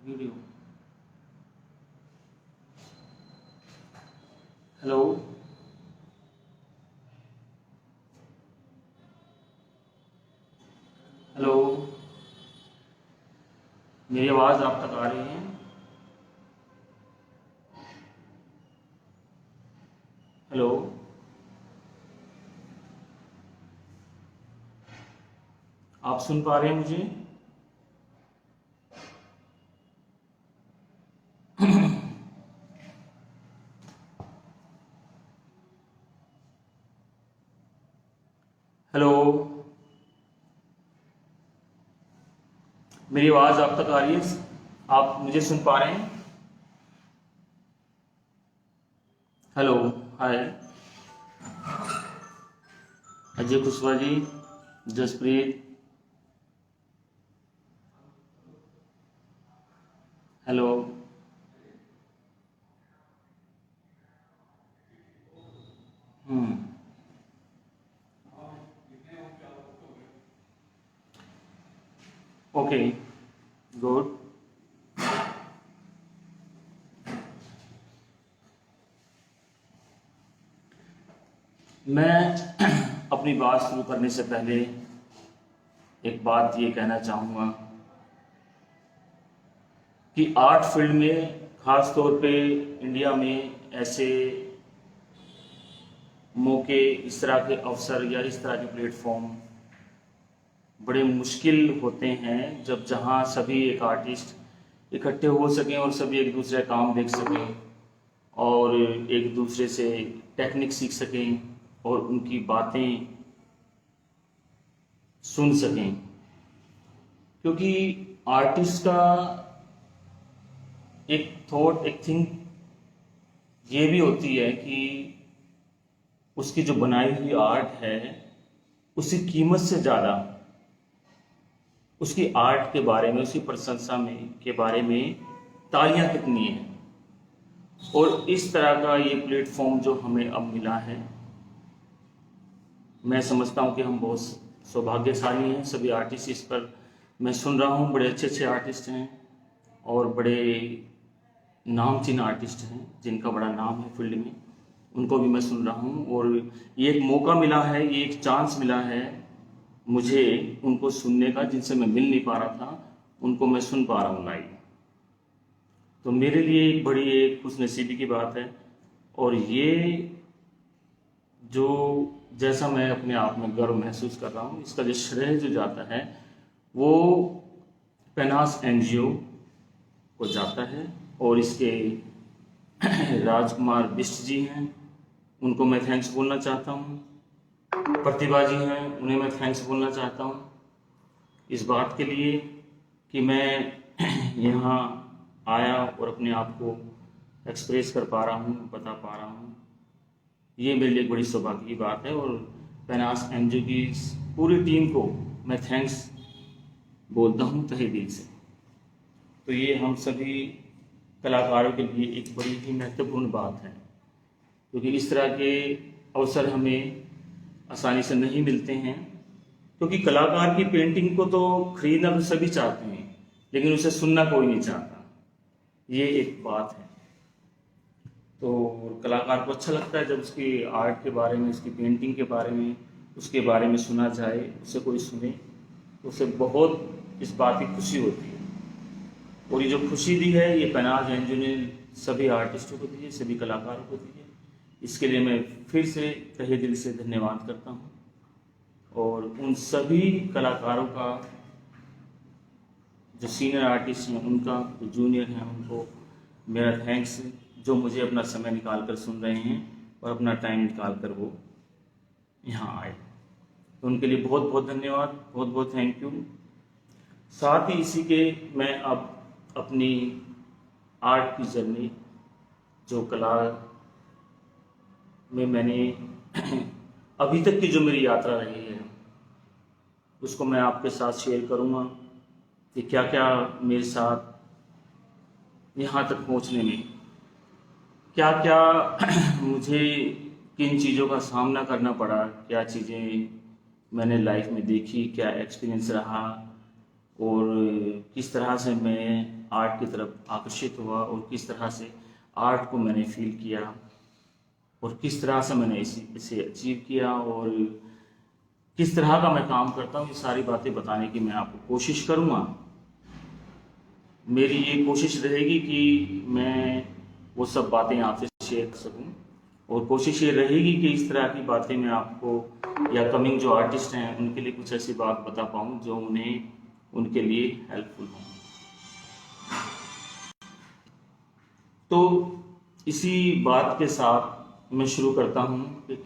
Video. Hello. Hello. मेरी आवाज़ आप तक आ रही है? हेलो। आप सुन पा रहे हैं मुझे? हेलो। मेरी आवाज़ आप तक आ रही है? आप मुझे सुन पा रहे हैं? हेलो। हाय। अजय कुशवाहा जी, जसप्रीत। हेलो। हम्म। ओके। गुड। मैं अपनी बात शुरू करने से पहले एक बात ये कहना चाहूँगा कि आर्ट फील्ड में ख़ास तौर पे इंडिया में ऐसे मौके, इस तरह के अवसर या इस तरह के प्लेटफॉर्म बड़े मुश्किल होते हैं, जब जहाँ सभी एक आर्टिस्ट इकट्ठे हो सकें और सभी एक दूसरे का काम देख सकें और एक दूसरे से टेक्निक सीख सकें और उनकी बातें सुन सकें। क्योंकि आर्टिस्ट का एक थॉट, एक थिंक ये भी होती है कि उसकी जो बनाई हुई आर्ट है उसकी कीमत से ज़्यादा उसकी आर्ट के बारे में, उसकी प्रशंसा में के बारे में तालियां कितनी हैं। और इस तरह का ये प्लेटफॉर्म जो हमें अब मिला है, मैं समझता हूँ कि हम बहुत सौभाग्यशाली हैं। सभी आर्टिस्ट इस पर मैं सुन रहा हूँ, बड़े अच्छे अच्छे आर्टिस्ट हैं और बड़े नामचीन आर्टिस्ट हैं जिनका बड़ा नाम है फील्ड में, उनको भी मैं सुन रहा हूँ। और ये एक मौका मिला है, ये एक चांस मिला है मुझे उनको सुनने का, जिनसे मैं मिल नहीं पा रहा था, उनको मैं सुन पा रहा हूँ लाइव। तो मेरे लिए एक बड़ी एक खुशनसीबी की बात है। और ये जो, जैसा मैं अपने आप में गर्व महसूस कर रहा हूँ, इसका जो श्रेय जो जाता है वो पेनास एनजीओ को जाता है। और इसके राजकुमार बिष्ट जी हैं, उनको मैं थैंक्स बोलना चाहता हूँ। प्रतिभा जी हैं, उन्हें मैं थैंक्स बोलना चाहता हूँ इस बात के लिए कि मैं यहाँ आया और अपने आप को एक्सप्रेस कर पा रहा हूँ, बता पा रहा हूँ। ये मेरे लिए एक बड़ी सौभाग्य की बात है। और पेनास एनजीओ की पूरी टीम को मैं थैंक्स बोलता हूँ तहे दिल से। तो ये हम सभी कलाकारों के लिए एक बड़ी ही महत्वपूर्ण बात है, क्योंकि इस तरह के अवसर हमें आसानी से नहीं मिलते हैं। क्योंकि कलाकार की पेंटिंग को तो खरीदना तो सभी चाहते हैं, लेकिन उसे सुनना कोई नहीं चाहता, ये एक बात है। तो कलाकार को अच्छा लगता है जब उसकी आर्ट के बारे में, उसकी पेंटिंग के बारे में, उसके बारे में सुना जाए, उसे कोई सुने, तो उसे बहुत इस बात की खुशी होती है। और ये जो खुशी दी है ये पेनास एनजीओ ने सभी आर्टिस्टों को दी है, सभी कलाकारों को दी है। इसके लिए मैं फिर से तहे दिल से धन्यवाद करता हूँ। और उन सभी कलाकारों का, जो सीनियर आर्टिस्ट हैं उनका, जो जूनियर हैं उनको मेरा थैंक्स, जो मुझे अपना समय निकाल कर सुन रहे हैं और अपना टाइम निकाल कर वो यहाँ आए। तो उनके लिए बहुत बहुत धन्यवाद, बहुत बहुत थैंक यू। साथ ही इसी के मैं अब अपनी आर्ट की जर्नी, जो कला में मैंने अभी तक की जो मेरी यात्रा रही है, उसको मैं आपके साथ शेयर करूँगा कि क्या क्या मेरे साथ यहाँ तक पहुँचने में क्या क्या मुझे किन चीज़ों का सामना करना पड़ा, क्या चीज़ें मैंने लाइफ में देखी, क्या एक्सपीरियंस रहा और किस तरह से मैं आर्ट की तरफ आकर्षित हुआ और किस तरह से आर्ट को मैंने फील किया और किस तरह से मैंने इसे अचीव किया और किस तरह का मैं काम करता हूँ, ये सारी बातें बताने की मैं आपको कोशिश करूँगा। मेरी ये कोशिश रहेगी कि मैं वो सब बातें आपसे शेयर कर सकूँ और कोशिश ये रहेगी कि इस तरह की बातें मैं आपको या कमिंग जो आर्टिस्ट हैं उनके लिए कुछ ऐसी बात बता पाऊँ जो उन्हें उनके लिए हेल्पफुल हो। तो इसी बात के साथ मैं शुरू करता हूँ कि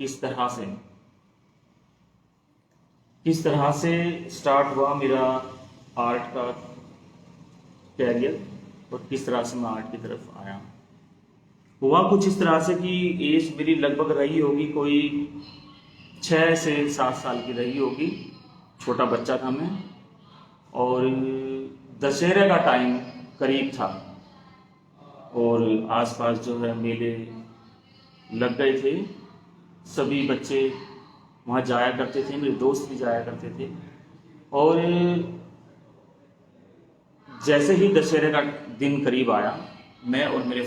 किस तरह से स्टार्ट हुआ मेरा आर्ट का कैरियर और किस तरह से मैं आर्ट की तरफ आया। हुआ कुछ इस तरह से कि एज मेरी लगभग रही होगी कोई 6 से 7 साल की रही होगी, छोटा बच्चा था मैं और दशहरे का टाइम करीब था और आसपास जो है मेले लग गए थे, सभी बच्चे वहाँ जाया करते थे, मेरे दोस्त भी जाया करते थे और जैसे ही दशहरे का दिन करीब आया मैं और मेरे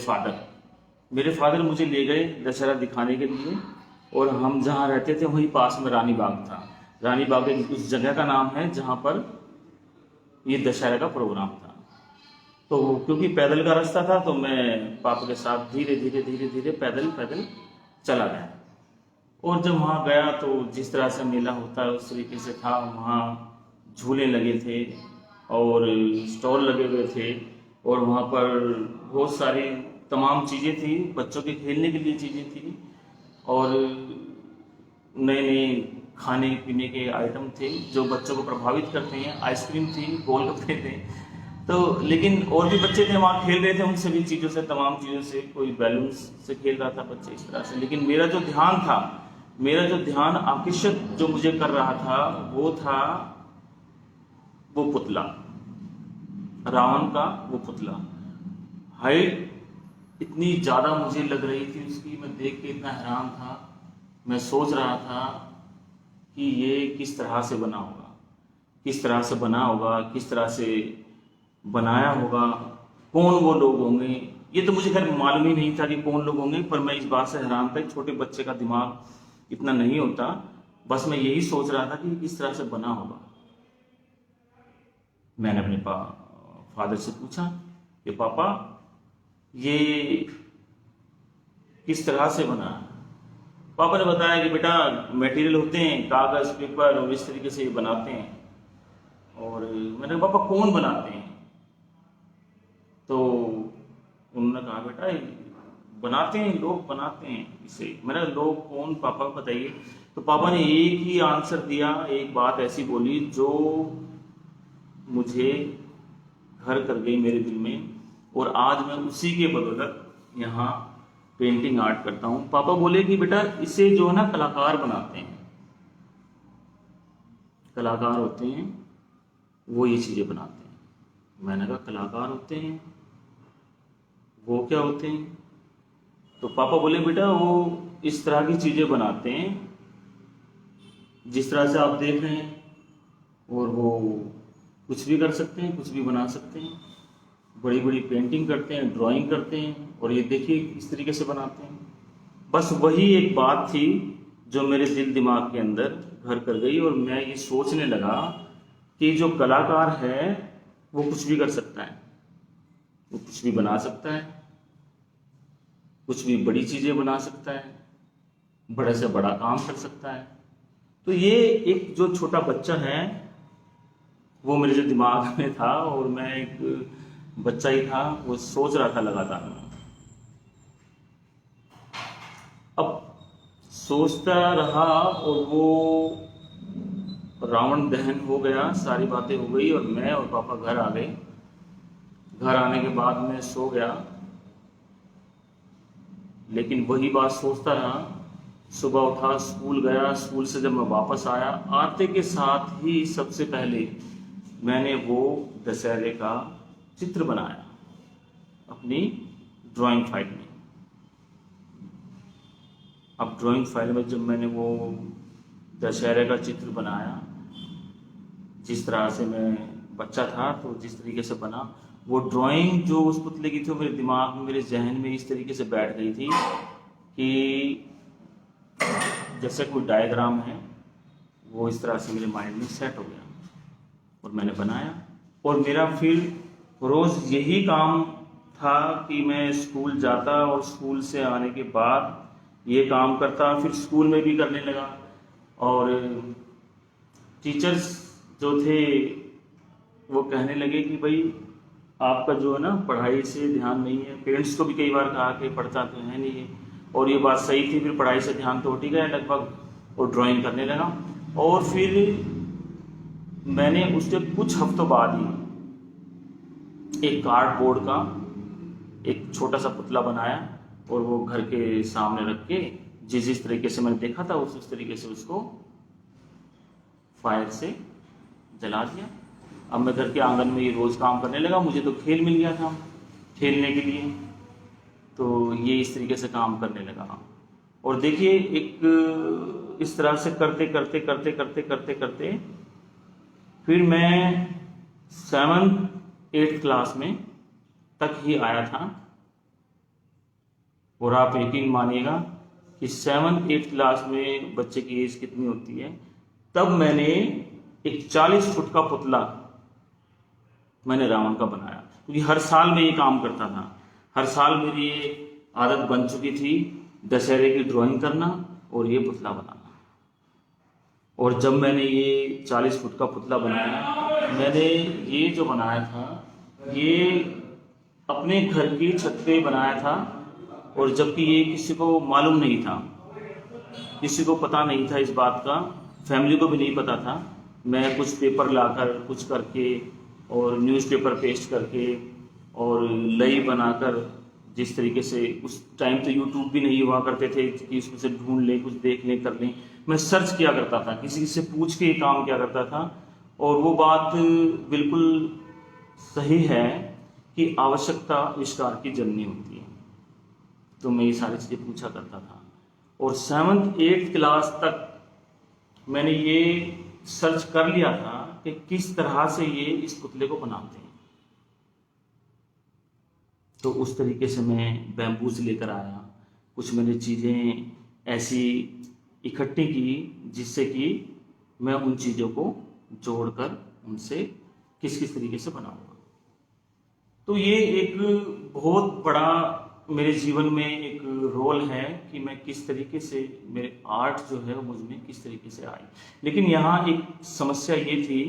फादर मुझे ले गए दशहरा दिखाने के लिए और हम जहाँ रहते थे वहीं पास में रानी बाग था। रानी बाग एक उस जगह का नाम है जहाँ पर ये दशहरा का प्रोग्राम था। तो क्योंकि पैदल का रास्ता था तो मैं पापा के साथ धीरे धीरे पैदल चला गया और जब वहाँ गया तो जिस तरह से मेला होता है उस तरीके से था। वहाँ झूले लगे थे और स्टॉल लगे हुए थे और वहाँ पर बहुत सारी तमाम चीज़ें थी, बच्चों के खेलने के लिए चीज़ें थी और नए नए खाने पीने के आइटम थे जो बच्चों को प्रभावित करते हैं। आइसक्रीम थी, गोलगप्पे थे, तो लेकिन और भी बच्चे थे वहाँ खेल रहे थे उन सभी चीज़ों से, तमाम चीज़ों से, कोई बैलून्स से खेल रहा था बच्चे इस तरह से। लेकिन मेरा जो ध्यान आकर्षित जो मुझे कर रहा था वो था वो पुतला, रावण का वो पुतला। हाइट इतनी ज़्यादा मुझे लग रही थी उसकी, मैं देख के इतना हैरान था। मैं सोच रहा था कि ये किस तरह से बना होगा, किस तरह से बना होगा, किस तरह से बनाया होगा, कौन वो लोग होंगे। ये तो मुझे खैर मालूम ही नहीं था कि कौन लोग होंगे, पर मैं इस बात से हैरान था। छोटे बच्चे का दिमाग इतना नहीं होता, बस मैं यही सोच रहा था कि किस तरह से बना होगा। मैंने अपने फादर से पूछा कि पापा ये किस तरह से बना है। पापा ने बताया कि बेटा मटेरियल होते हैं कागज पेपर और इस तरीके से ये बनाते हैं। और मैंने कहा पापा कौन बनाते हैं, तो उन्होंने कहा बेटा बनाते हैं, लोग बनाते हैं इसे। मैंने लोग कौन पापा बताइए। तो पापा ने एक ही आंसर दिया, एक बात ऐसी बोली जो मुझे घर कर गई मेरे दिल में और आज मैं उसी के बदौलत यहाँ पेंटिंग आर्ट करता हूँ। पापा बोले कि बेटा इसे जो है ना कलाकार बनाते हैं, कलाकार होते हैं वो ये चीज़ें बनाते हैं। मैंने कहा कलाकार होते हैं, वो क्या होते हैं? तो पापा बोले बेटा वो इस तरह की चीज़ें बनाते हैं जिस तरह से आप देख रहे हैं, और वो कुछ भी कर सकते हैं, कुछ भी बना सकते हैं, बड़ी बड़ी पेंटिंग करते हैं, ड्राइंग करते हैं, और ये देखिए इस तरीके से बनाते हैं। बस वही एक बात थी जो मेरे दिल दिमाग के अंदर घर कर गई और मैं ये सोचने लगा कि जो कलाकार है वो कुछ भी कर सकता है, वो कुछ भी बना सकता है, कुछ भी बड़ी चीज़ें बना सकता है, बड़े से बड़ा काम कर सकता है। तो ये एक जो छोटा बच्चा है वो मेरे जो दिमाग में था और मैं एक बच्चा ही था, वो सोच रहा था लगातार। अब सोचता रहा और वो रावण दहन हो गया, सारी बातें हो गई और मैं और पापा घर आ गए। घर आने के बाद मैं सो गया, लेकिन वही बात सोचता रहा। सुबह उठा, स्कूल गया, स्कूल से जब मैं वापस आया, आते के साथ ही सबसे पहले मैंने वो दशहरे का चित्र बनाया अपनी ड्राइंग फाइल में। अब ड्राइंग फाइल में जब मैंने वो दशहरे का चित्र बनाया, जिस तरह से मैं बच्चा था तो जिस तरीके से बना, वो ड्राइंग जो उस पुतले की थी वो मेरे दिमाग में, मेरे जहन में इस तरीके से बैठ गई थी कि जैसे कोई डायग्राम है, वो इस तरह से मेरे माइंड में सेट हो गया और मैंने बनाया। और मेरा फिर रोज़ यही काम था कि मैं स्कूल जाता और स्कूल से आने के बाद ये काम करता, फिर स्कूल में भी करने लगा। और टीचर्स जो थे वो कहने लगे कि भाई आपका जो है ना पढ़ाई से ध्यान नहीं है। पेरेंट्स को भी कई बार कहा कि पढ़ता तो है नहीं है, और ये बात सही थी। फिर पढ़ाई से ध्यान तो हट ही गया लगभग, और ड्राइंग करने लगा। और फिर मैंने उसके कुछ हफ्तों बाद ही एक कार्डबोर्ड का एक छोटा सा पुतला बनाया और वो घर के सामने रख के जिस तरीके से मैंने देखा था उस तरीके से उसको फायर से जला दिया। अब मैं घर के आंगन में ये रोज़ काम करने लगा। मुझे तो खेल मिल गया था खेलने के लिए, तो ये इस तरीके से काम करने लगा। और देखिए एक इस तरह से करते करते करते करते करते करते फिर मैं 7th-8th क्लास में तक ही आया था। और आप यकीन मानिएगा कि 7th-8th क्लास में बच्चे की एज कितनी होती है, तब मैंने एक 40 फुट का पुतला मैंने रावण का बनाया। क्योंकि हर साल मैं ये काम करता था, हर साल मेरी ये आदत बन चुकी थी दशहरे की ड्राइंग करना और ये पुतला बनाना। और जब मैंने ये 40 फुट का पुतला बनाया, मैंने ये जो बनाया था ये अपने घर की छत पे बनाया था। और जबकि ये किसी को मालूम नहीं था, किसी को पता नहीं था इस बात का, फैमिली को भी नहीं पता था। मैं कुछ पेपर लाकर कुछ करके और न्यूज़पेपर पेस्ट करके और लई बनाकर, जिस तरीके से उस टाइम तो यूट्यूब भी नहीं हुआ करते थे कि उसमें से ढूंढ लें, कुछ देख लें, कर लें। मैं सर्च किया करता था, किसी से पूछ के ये काम किया करता था। और वो बात बिल्कुल सही है कि आवश्यकता आविष्कार की जननी होती है। तो मैं ये सारी चीज़ें पूछा करता था। और 7th-8th क्लास तक मैंने ये सर्च कर लिया था कि किस तरह से ये इस पुतले को बनाते हैं। तो उस तरीके से मैं बैम्बूज लेकर आया, कुछ मैंने चीज़ें ऐसी इकट्ठी की जिससे कि मैं उन चीज़ों को जोड़कर उनसे किस किस तरीके से बनाऊंगा। तो ये एक बहुत बड़ा मेरे जीवन में एक रोल है कि मैं किस तरीके से, मेरे आर्ट जो है वो मुझ में किस तरीके से आई। लेकिन यहाँ एक समस्या ये थी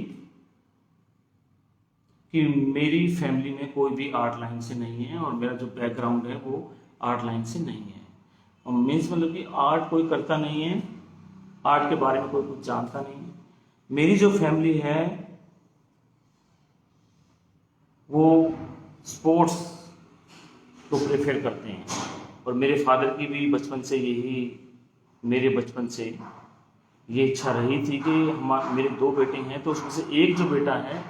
कि मेरी फैमिली में कोई भी आर्ट लाइन से नहीं है और मेरा जो बैकग्राउंड है वो आर्ट लाइन से नहीं है। और मीन्स मतलब कि आर्ट कोई करता नहीं है, आर्ट के बारे में कोई कुछ जानता नहीं है। मेरी जो फैमिली है वो स्पोर्ट्स को प्रेफर करते हैं। और मेरे फादर की भी बचपन से यही, मेरे बचपन से ये इच्छा रही थी कि मेरे 2 बेटे हैं तो उसमें से एक जो बेटा है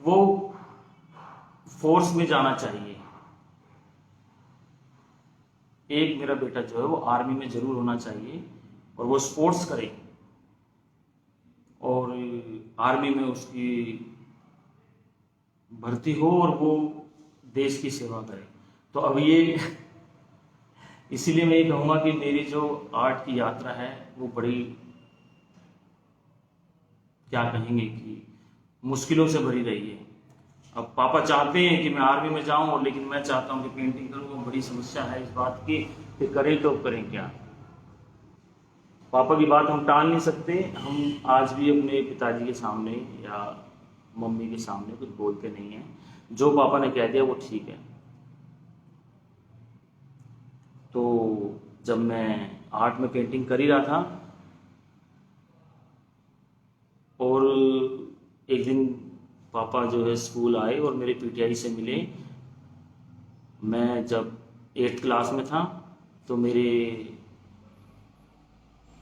वो फोर्स में जाना चाहिए, एक मेरा बेटा जो है वो आर्मी में जरूर होना चाहिए और वो स्पोर्ट्स करे और आर्मी में उसकी भर्ती हो और वो देश की सेवा करे। तो अब ये इसीलिए मैं ये कहूँगा कि मेरी जो आर्ट की यात्रा है वो बड़ी, क्या कहेंगे कि मुश्किलों से भरी रही है। अब पापा चाहते हैं कि मैं आर्मी में जाऊं और लेकिन मैं चाहता हूं कि पेंटिंग करूं। बड़ी समस्या है इस बात की कि करें तो करें क्या। पापा की बात हम टाल नहीं सकते। हम आज भी अपने पिताजी के सामने या मम्मी के सामने कुछ बोलते नहीं हैं। जो पापा ने कह दिया वो ठीक है। तो जब मैं आर्ट में पेंटिंग कर ही रहा था और एक दिन पापा जो है स्कूल आए और मेरे पीटीआई से मिले। मैं जब 8th क्लास में था तो मेरे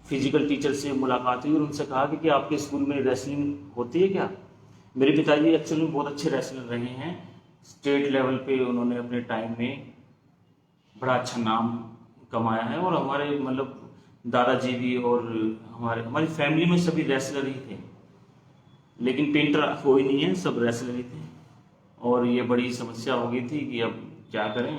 फिजिकल टीचर से मुलाकात हुई और उनसे कहा कि आपके स्कूल में रेसलिंग होती है क्या। मेरे पिताजी एक्चुअली में बहुत अच्छे रेसलर रहे हैं, स्टेट लेवल पे उन्होंने अपने टाइम में बड़ा अच्छा नाम कमाया है। और हमारे मतलब दादाजी भी और हमारी फैमिली में सभी रेसलर ही थे। लेकिन पेंटर कोई नहीं है, सब रेसलर ही थे। और ये बड़ी समस्या हो गई थी कि अब क्या करें।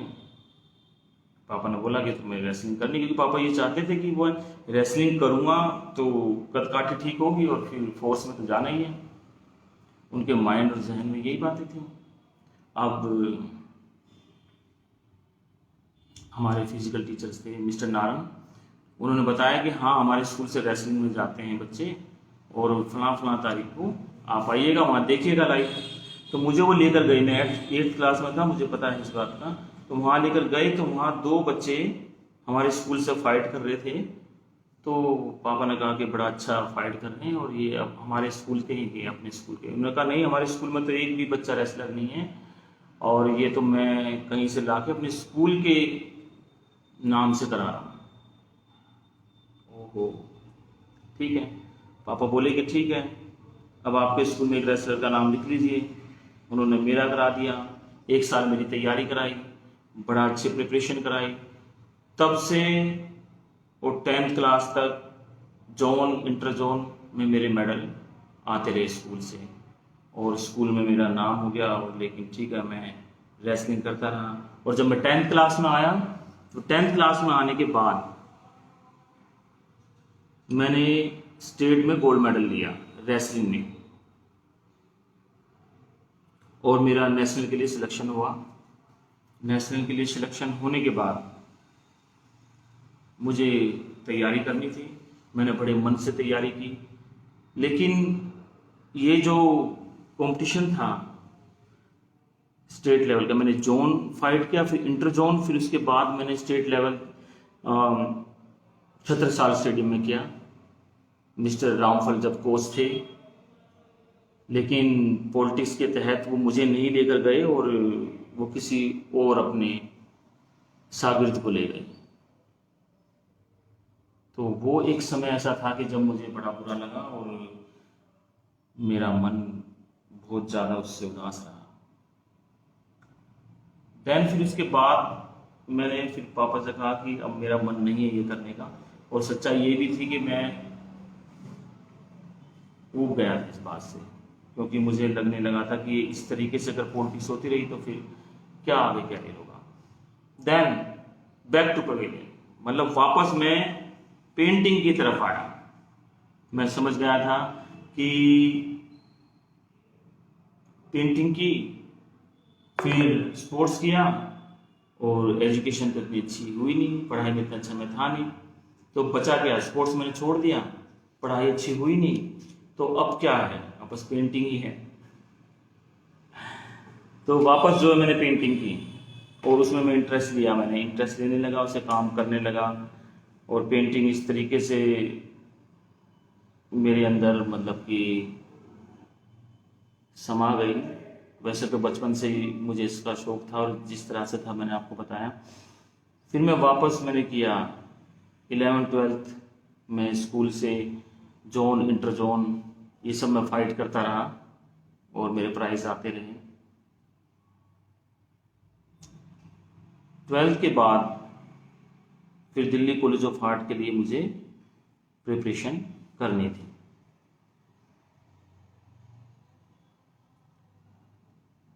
पापा ने बोला कि तुम्हें रेसलिंग करनी, क्योंकि पापा ये चाहते थे कि वो रेसलिंग करूँगा तो कद-काठी ठीक होगी और फिर फोर्स में तो जाना ही है। उनके माइंड और जहन में यही बातें थी। अब हमारे फिजिकल टीचर्स थे मिस्टर नारंग, उन्होंने बताया कि हाँ हमारे स्कूल से रेसलिंग में जाते हैं बच्चे और फलां तारीख को आप आइएगा, वहाँ देखिएगा लाइव। तो मुझे वो लेकर गए, मैं 8th क्लास में था, मुझे पता है इस बात का। तो वहाँ लेकर गए तो वहाँ 2 बच्चे हमारे स्कूल से फाइट कर रहे थे। तो पापा ने कहा कि बड़ा अच्छा फाइट कर रहे हैं और ये अब हमारे स्कूल के ही थे, अपने स्कूल के। उन्होंने कहा नहीं, हमारे स्कूल में तो एक भी बच्चा रेसलर नहीं है और ये तो मैं कहीं से ला के अपने स्कूल के नाम से करा रहा हूँ। ओहो, ठीक है। पापा बोले कि ठीक है, अब आपके स्कूल में एक रेसलर का नाम लिख लीजिए। उन्होंने मेरा करा दिया, 1 साल मेरी तैयारी कराई, बड़ा अच्छे प्रिपरेशन कराई। तब से और 10th क्लास तक जोन इंटर जोन में मेरे मेडल आते रहे स्कूल से और स्कूल में मेरा नाम हो गया। और लेकिन ठीक है, मैं रेसलिंग करता रहा। और जब मैं 10th क्लास में आया तो 10th क्लास में आने के बाद मैंने स्टेट में गोल्ड मेडल लिया रेसलिंग में और मेरा नेशनल के लिए सिलेक्शन हुआ। नेशनल के लिए सिलेक्शन होने के बाद मुझे तैयारी करनी थी, मैंने बड़े मन से तैयारी की। लेकिन ये जो कंपटीशन था स्टेट लेवल का, मैंने जोन फाइट किया, फिर इंटर जोन, फिर उसके बाद मैंने स्टेट लेवल छत्रसाल स्टेडियम में किया। मिस्टर रामफल जब कोच थे, लेकिन पॉलिटिक्स के तहत वो मुझे नहीं लेकर गए और वो किसी और अपने शागिर्द को ले गए। तो वो एक समय ऐसा था कि जब मुझे बड़ा बुरा लगा और मेरा मन बहुत ज़्यादा उससे उदास रहा। दैन फिर उसके बाद मैंने फिर पापा से कहा कि अब मेरा मन नहीं है ये करने का। और सच्चाई ये भी थी कि मैं ऊब गया था इस बात से, क्योंकि मुझे लगने लगा था कि इस तरीके से अगर पॉलिटिक्स होती रही तो फिर क्या आगे कैरियर होगा। देन बैक टू पवेलियन, मतलब वापस मैं पेंटिंग की तरफ आया। मैं समझ गया था कि पेंटिंग की, फिर स्पोर्ट्स किया और एजुकेशन तो इतनी अच्छी हुई नहीं, पढ़ाई में इतना अच्छा मैं था नहीं, तो बचा क्या, स्पोर्ट्स मैंने छोड़ दिया, पढ़ाई अच्छी हुई नहीं, तो अब क्या है, अब बस पेंटिंग ही है। तो वापस जो है मैंने पेंटिंग की और उसमें मैं इंटरेस्ट लिया, मैंने इंटरेस्ट लेने लगा, उसे काम करने लगा और पेंटिंग इस तरीके से मेरे अंदर मतलब कि समा गई। वैसे तो बचपन से ही मुझे इसका शौक था और जिस तरह से था मैंने आपको बताया। फिर मैं वापस मैंने किया 11th-12th में स्कूल से जोन इंटर जोन ये सब मैं फाइट करता रहा और मेरे प्राइज आते रहे। 12th के बाद फिर दिल्ली कॉलेज ऑफ आर्ट के लिए मुझे प्रिपरेशन करनी थी।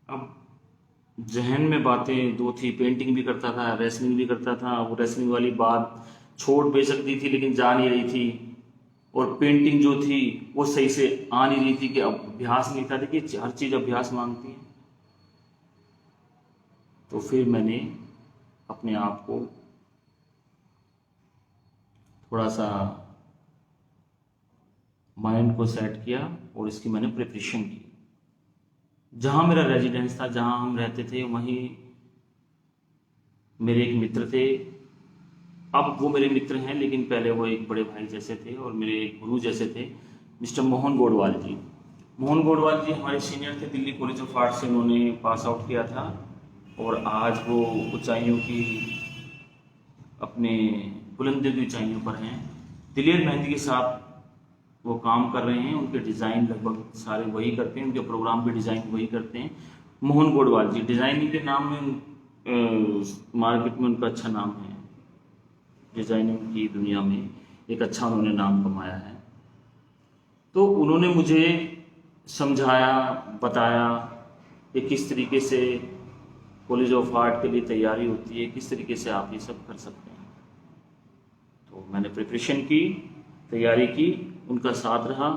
अब जहन में बातें दो थी, पेंटिंग भी करता था, रेसलिंग भी करता था। वो रेसलिंग वाली बात छोड़ भी सकती थी लेकिन जा नहीं रही थी, और पेंटिंग जो थी वो सही से आ नहीं रही थी कि अभ्यास नहीं था। देखिए हर चीज़ अभ्यास मांगती है। तो फिर मैंने अपने आप को थोड़ा सा माइंड को सेट किया और इसकी मैंने प्रिपरेशन की। जहाँ मेरा रेजिडेंस था, जहाँ हम रहते थे, वहीं मेरे एक मित्र थे। अब वो मेरे मित्र हैं लेकिन पहले वो एक बड़े भाई जैसे थे और मेरे एक गुरु जैसे थे, मिस्टर मोहन गोडवाल जी। मोहन गोडवाल जी हमारे सीनियर थे, दिल्ली कॉलेज ऑफ आर्ट से उन्होंने पास आउट किया था और आज वो ऊंचाइयों की, अपने बुलंदी की ऊंचाइयों पर हैं। दिलेर मेहंदी के साथ वो काम कर रहे हैं, उनके डिज़ाइन लगभग सारे वही करते हैं, उनके प्रोग्राम के डिज़ाइन वही करते हैं। मोहन गोडवाल जी डिज़ाइनिंग के नाम में मार्केट में उनका अच्छा नाम है, डिज़ाइनिंग की दुनिया में एक अच्छा उन्होंने नाम कमाया है। तो उन्होंने मुझे समझाया, बताया कि किस तरीके से कॉलेज ऑफ आर्ट के लिए तैयारी होती है, किस तरीके से आप ये सब कर सकते हैं। तो मैंने प्रिपरेशन की, तैयारी की, उनका साथ रहा,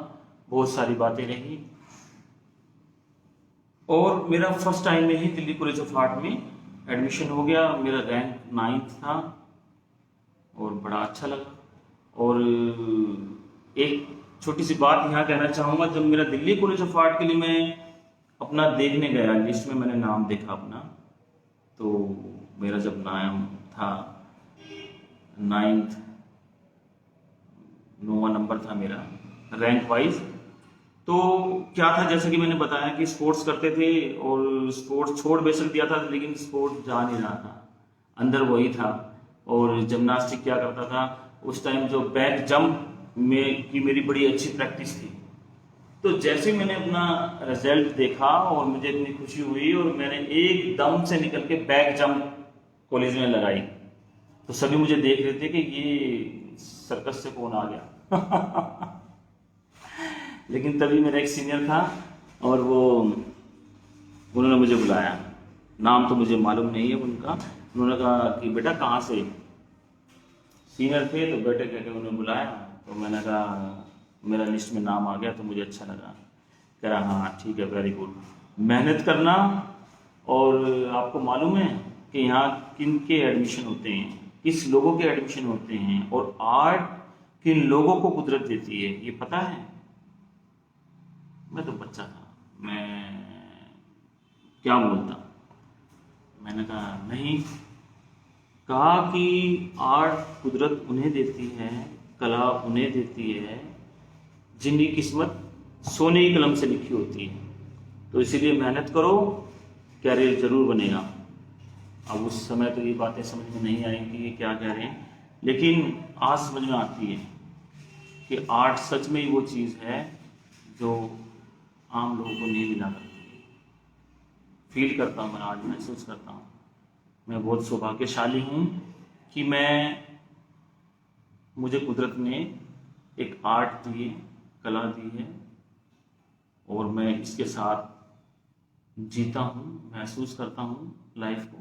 बहुत सारी बातें रही, और मेरा फर्स्ट टाइम में ही दिल्ली कॉलेज ऑफ आर्ट में एडमिशन हो गया। मेरा रैंक 9th था और बड़ा अच्छा लगा। और एक छोटी सी बात यहाँ कहना चाहूँगा, जब मेरा दिल्ली कॉलेज ऑफ आर्ट के लिए मैं अपना देखने गया, लिस्ट में मैंने नाम देखा अपना, तो मेरा जब नाम था 9th, 9वां नंबर था मेरा रैंक वाइज। तो क्या था, जैसे कि मैंने बताया कि स्पोर्ट्स करते थे और स्पोर्ट्स छोड़ बेशक दिया था, लेकिन स्पोर्ट्स जा नहीं रहा था, अंदर वही था। और जिम्नास्टिक क्या करता था उस टाइम, जो बैक जंप में की मेरी बड़ी अच्छी प्रैक्टिस थी। तो जैसे मैंने अपना रिजल्ट देखा और मुझे इतनी खुशी हुई, और मैंने एकदम से निकल के बैक जंप कॉलेज में लगाई, तो सभी मुझे देख रहे थे कि ये सर्कस से कौन आ गया। लेकिन तभी मेरा एक सीनियर था और उन्होंने मुझे बुलाया, नाम तो मुझे मालूम नहीं है उनका। उन्होंने कहा कि बेटा कहाँ से, सीनियर थे तो बेटे कह के उन्होंने बुलाया। तो मैंने कहा मेरा लिस्ट में नाम आ गया तो मुझे अच्छा लगा। कह रहा हाँ ठीक है, वेरी गुड, मेहनत करना। और आपको मालूम है कि यहाँ किन के एडमिशन होते हैं, किस लोगों के एडमिशन होते हैं, और आर्ट किन लोगों को कुदरत देती है, ये पता है? मैं तो बच्चा था, मैं क्या बोलता। मैंने कहा नहीं। कहा कि आर्ट कुदरत उन्हें देती है, कला उन्हें देती है जिनकी किस्मत सोने की कलम से लिखी होती है। तो इसीलिए मेहनत करो, कैरियर जरूर बनेगा। अब उस समय तो ये बातें समझ में नहीं आई कि ये क्या कह रहे हैं, लेकिन आज समझ में आती है कि आर्ट सच में ही वो चीज़ है जो आम लोगों को नहीं मिला करती है। फील करता हूँ मैं, आज महसूस करता हूँ मैं बहुत सौभाग्यशाली हूँ कि मुझे कुदरत ने एक आर्ट दी है, कला दी है, और मैं इसके साथ जीता हूँ, महसूस करता हूँ लाइफ को।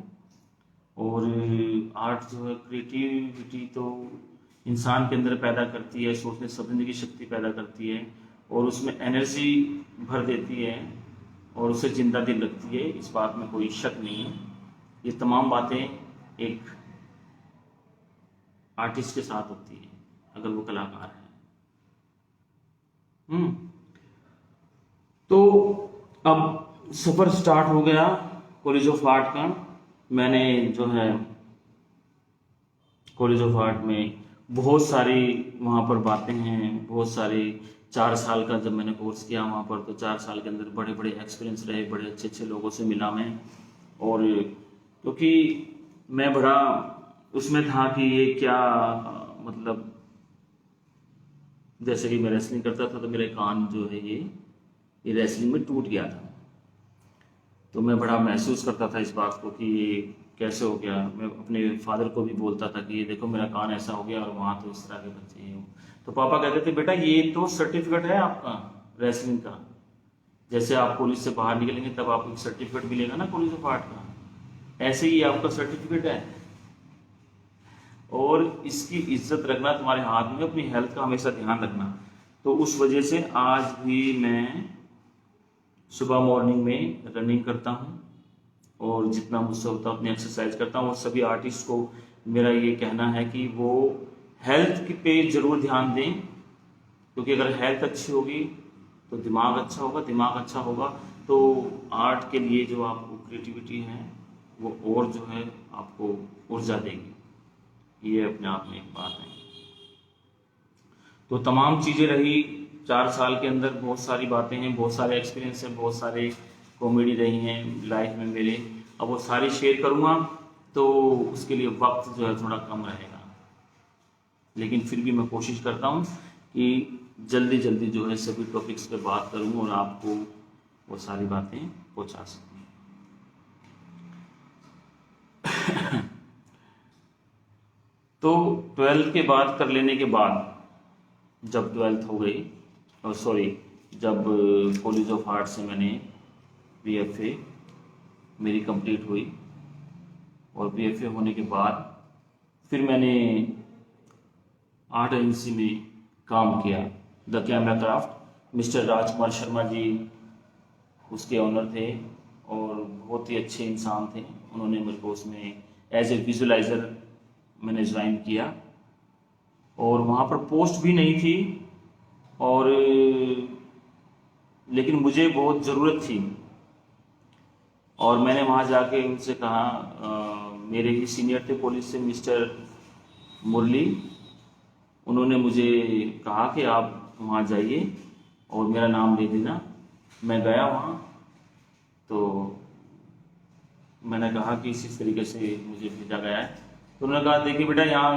और आर्ट जो है, क्रिएटिविटी तो इंसान के अंदर पैदा करती है, सोचने समझने की शक्ति पैदा करती है, और उसमें एनर्जी भर देती है, और उसे जिंदा दिल रखती है। इस बात में कोई शक नहीं है। ये तमाम बातें एक आर्टिस्ट के साथ होती है अगर वो कलाकार है। तो अब सफ़र स्टार्ट हो गया कॉलेज ऑफ आर्ट का। मैंने जो है कॉलेज ऑफ आर्ट में बहुत सारी वहाँ पर बातें हैं, बहुत सारी 4 साल का जब मैंने कोर्स किया वहाँ पर, तो 4 साल के अंदर बड़े बड़े एक्सपीरियंस रहे, बड़े अच्छे अच्छे लोगों से मिला मैं। और क्योंकि मैं बड़ा उसमें था कि ये क्या, मतलब जैसे कि मैं रेसलिंग करता था तो मेरे कान जो है ये रेसलिंग में टूट गया था। तो मैं बड़ा महसूस करता था इस बात को कि ये कैसे हो गया। मैं अपने फादर को भी बोलता था कि ये देखो मेरा कान ऐसा हो गया, और वहाँ तो इस तरह के बच्चे हैं। तो पापा कहते थे बेटा ये तो सर्टिफिकेट है आपका रेसलिंग का, जैसे आप कॉलेज से बाहर निकलेंगे तब आपको एक सर्टिफिकेट मिलेगा ना कॉलेज ऑफ आर्ट का, ऐसे ही आपका सर्टिफिकेट है। और इसकी इज्जत रखना तुम्हारे हाथ में, अपनी हेल्थ का हमेशा ध्यान रखना। तो उस वजह से आज भी मैं सुबह मॉर्निंग में रनिंग करता हूँ, और जितना मुझसे होता है अपनी एक्सरसाइज करता हूँ। और सभी आर्टिस्ट को मेरा ये कहना है कि वो हेल्थ पे ज़रूर ध्यान दें, क्योंकि अगर हेल्थ अच्छी होगी तो दिमाग अच्छा होगा, दिमाग अच्छा होगा तो आर्ट के लिए जो आपको क्रिएटिविटी है वो और जो है आपको ऊर्जा देगी। ये अपने आप में एक बात है। तो तमाम चीज़ें रही 4 साल के अंदर, बहुत सारी बातें हैं, बहुत सारे एक्सपीरियंस हैं, बहुत सारे कॉमेडी रही हैं लाइफ में मेरे। अब वो सारी शेयर करूँगा तो उसके लिए वक्त जो है थोड़ा कम रहेगा, लेकिन फिर भी मैं कोशिश करता हूँ कि जल्दी जल्दी जो है सभी टॉपिक्स पे बात करूँ और आपको वो सारी बातें पहुँचा सकूँ। तो 12th के बाद कर लेने के बाद, जब 12th हो गई, और सॉरी जब कॉलेज ऑफ आर्ट से मैंने BFA मेरी कंप्लीट हुई, और BFA होने के बाद फिर मैंने आर्ट एजेंसी में काम किया। The camera craft, mister Rajkumar Sharma ji उसके ऑनर थे और बहुत ही अच्छे इंसान थे। उन्होंने मेरे को उसमें एज ए विजुअलाइज़र मैंने ज्वाइन किया, और वहाँ पर पोस्ट भी नहीं थी, और लेकिन मुझे बहुत ज़रूरत थी, और मैंने वहाँ जाके उनसे कहा, मेरे ही सीनियर थे पुलिस से मिस्टर मुरली, उन्होंने मुझे कहा कि आप वहाँ जाइए और मेरा नाम दे देना। मैं गया वहाँ, तो मैंने कहा कि इसी तरीके से मुझे भेजा गया है। तो उन्होंने कहा, देखिए बेटा, यहाँ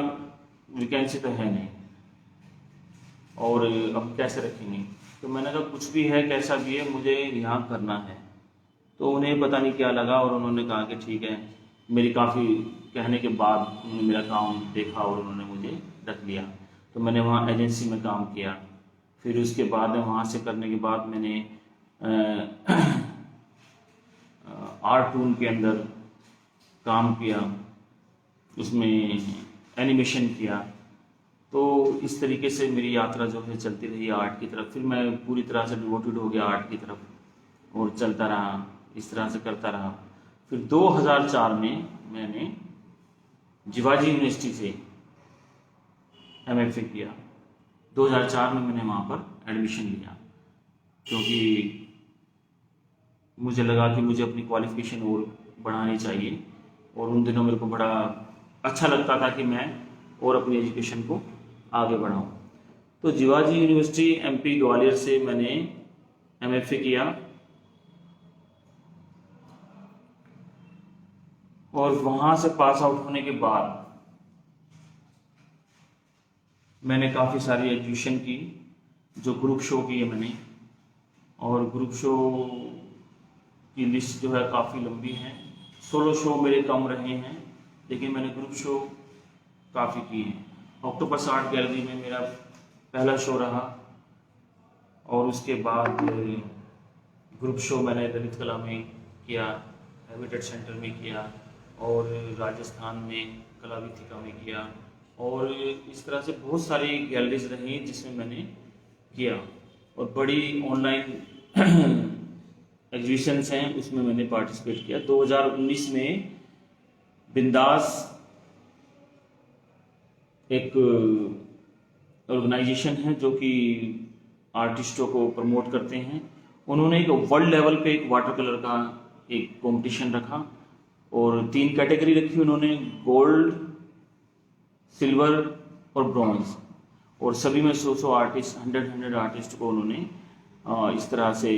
वैकेंसी तो है नहीं, और अब कैसे रखेंगे? तो मैंने कहा, कुछ भी है, कैसा भी है, मुझे यहाँ करना है। तो उन्हें पता नहीं क्या लगा, और उन्होंने कहा कि ठीक है। मेरी काफ़ी कहने के बाद उन्होंने मेरा काम देखा और उन्होंने मुझे रख लिया। तो मैंने वहाँ एजेंसी में काम किया। फिर उसके बाद में वहाँ से करने के बाद मैंने आर्टून के अंदर काम किया, उसमें एनिमेशन किया। तो इस तरीके से मेरी यात्रा जो है चलती रही आर्ट की तरफ। फिर मैं पूरी तरह से डिवोटेड हो गया आर्ट की तरफ, और चलता रहा, इस तरह से करता रहा। फिर 2004 में मैंने जिवाजी यूनिवर्सिटी से MFA किया। 2004 में मैंने वहाँ पर एडमिशन लिया, क्योंकि मुझे लगा कि मुझे अपनी क्वालिफिकेशन और बढ़ानी चाहिए, और उन दिनों मेरे को बड़ा अच्छा लगता था कि मैं और अपनी एजुकेशन को आगे बढ़ाऊं। तो जिवाजी यूनिवर्सिटी MP ग्वालियर से मैंने MFA किया, और वहाँ से पास आउट होने के बाद मैंने काफ़ी सारी एग्जीबिशन की, जो ग्रुप शो की है मैंने, और ग्रुप शो की लिस्ट जो है काफ़ी लंबी है। सोलो शो मेरे कम रहे हैं, लेकिन मैंने ग्रुप शो काफ़ी किए हैं। ऑक्टोपस आर्ट गैलरी में मेरा पहला शो रहा, और उसके बाद ग्रुप शो मैंने ललित कला में किया, हैबिटेट सेंटर में किया, और राजस्थान में कलाविथिका में किया, और इस तरह से बहुत सारी गैलरीज रही जिसमें मैंने किया। और बड़ी ऑनलाइन एग्जीबिशंस हैं, उसमें मैंने पार्टिसिपेट किया। 2019 में बिंदास एक ऑर्गेनाइजेशन है जो कि आर्टिस्टों को प्रमोट करते हैं। उन्होंने एक वर्ल्ड लेवल पे एक वाटर कलर का एक कंपटीशन रखा, और 3 कैटेगरी रखी उन्होंने, गोल्ड, सिल्वर और ब्रॉन्ज, और सभी में 100 आर्टिस्ट, 100 आर्टिस्ट को उन्होंने इस तरह से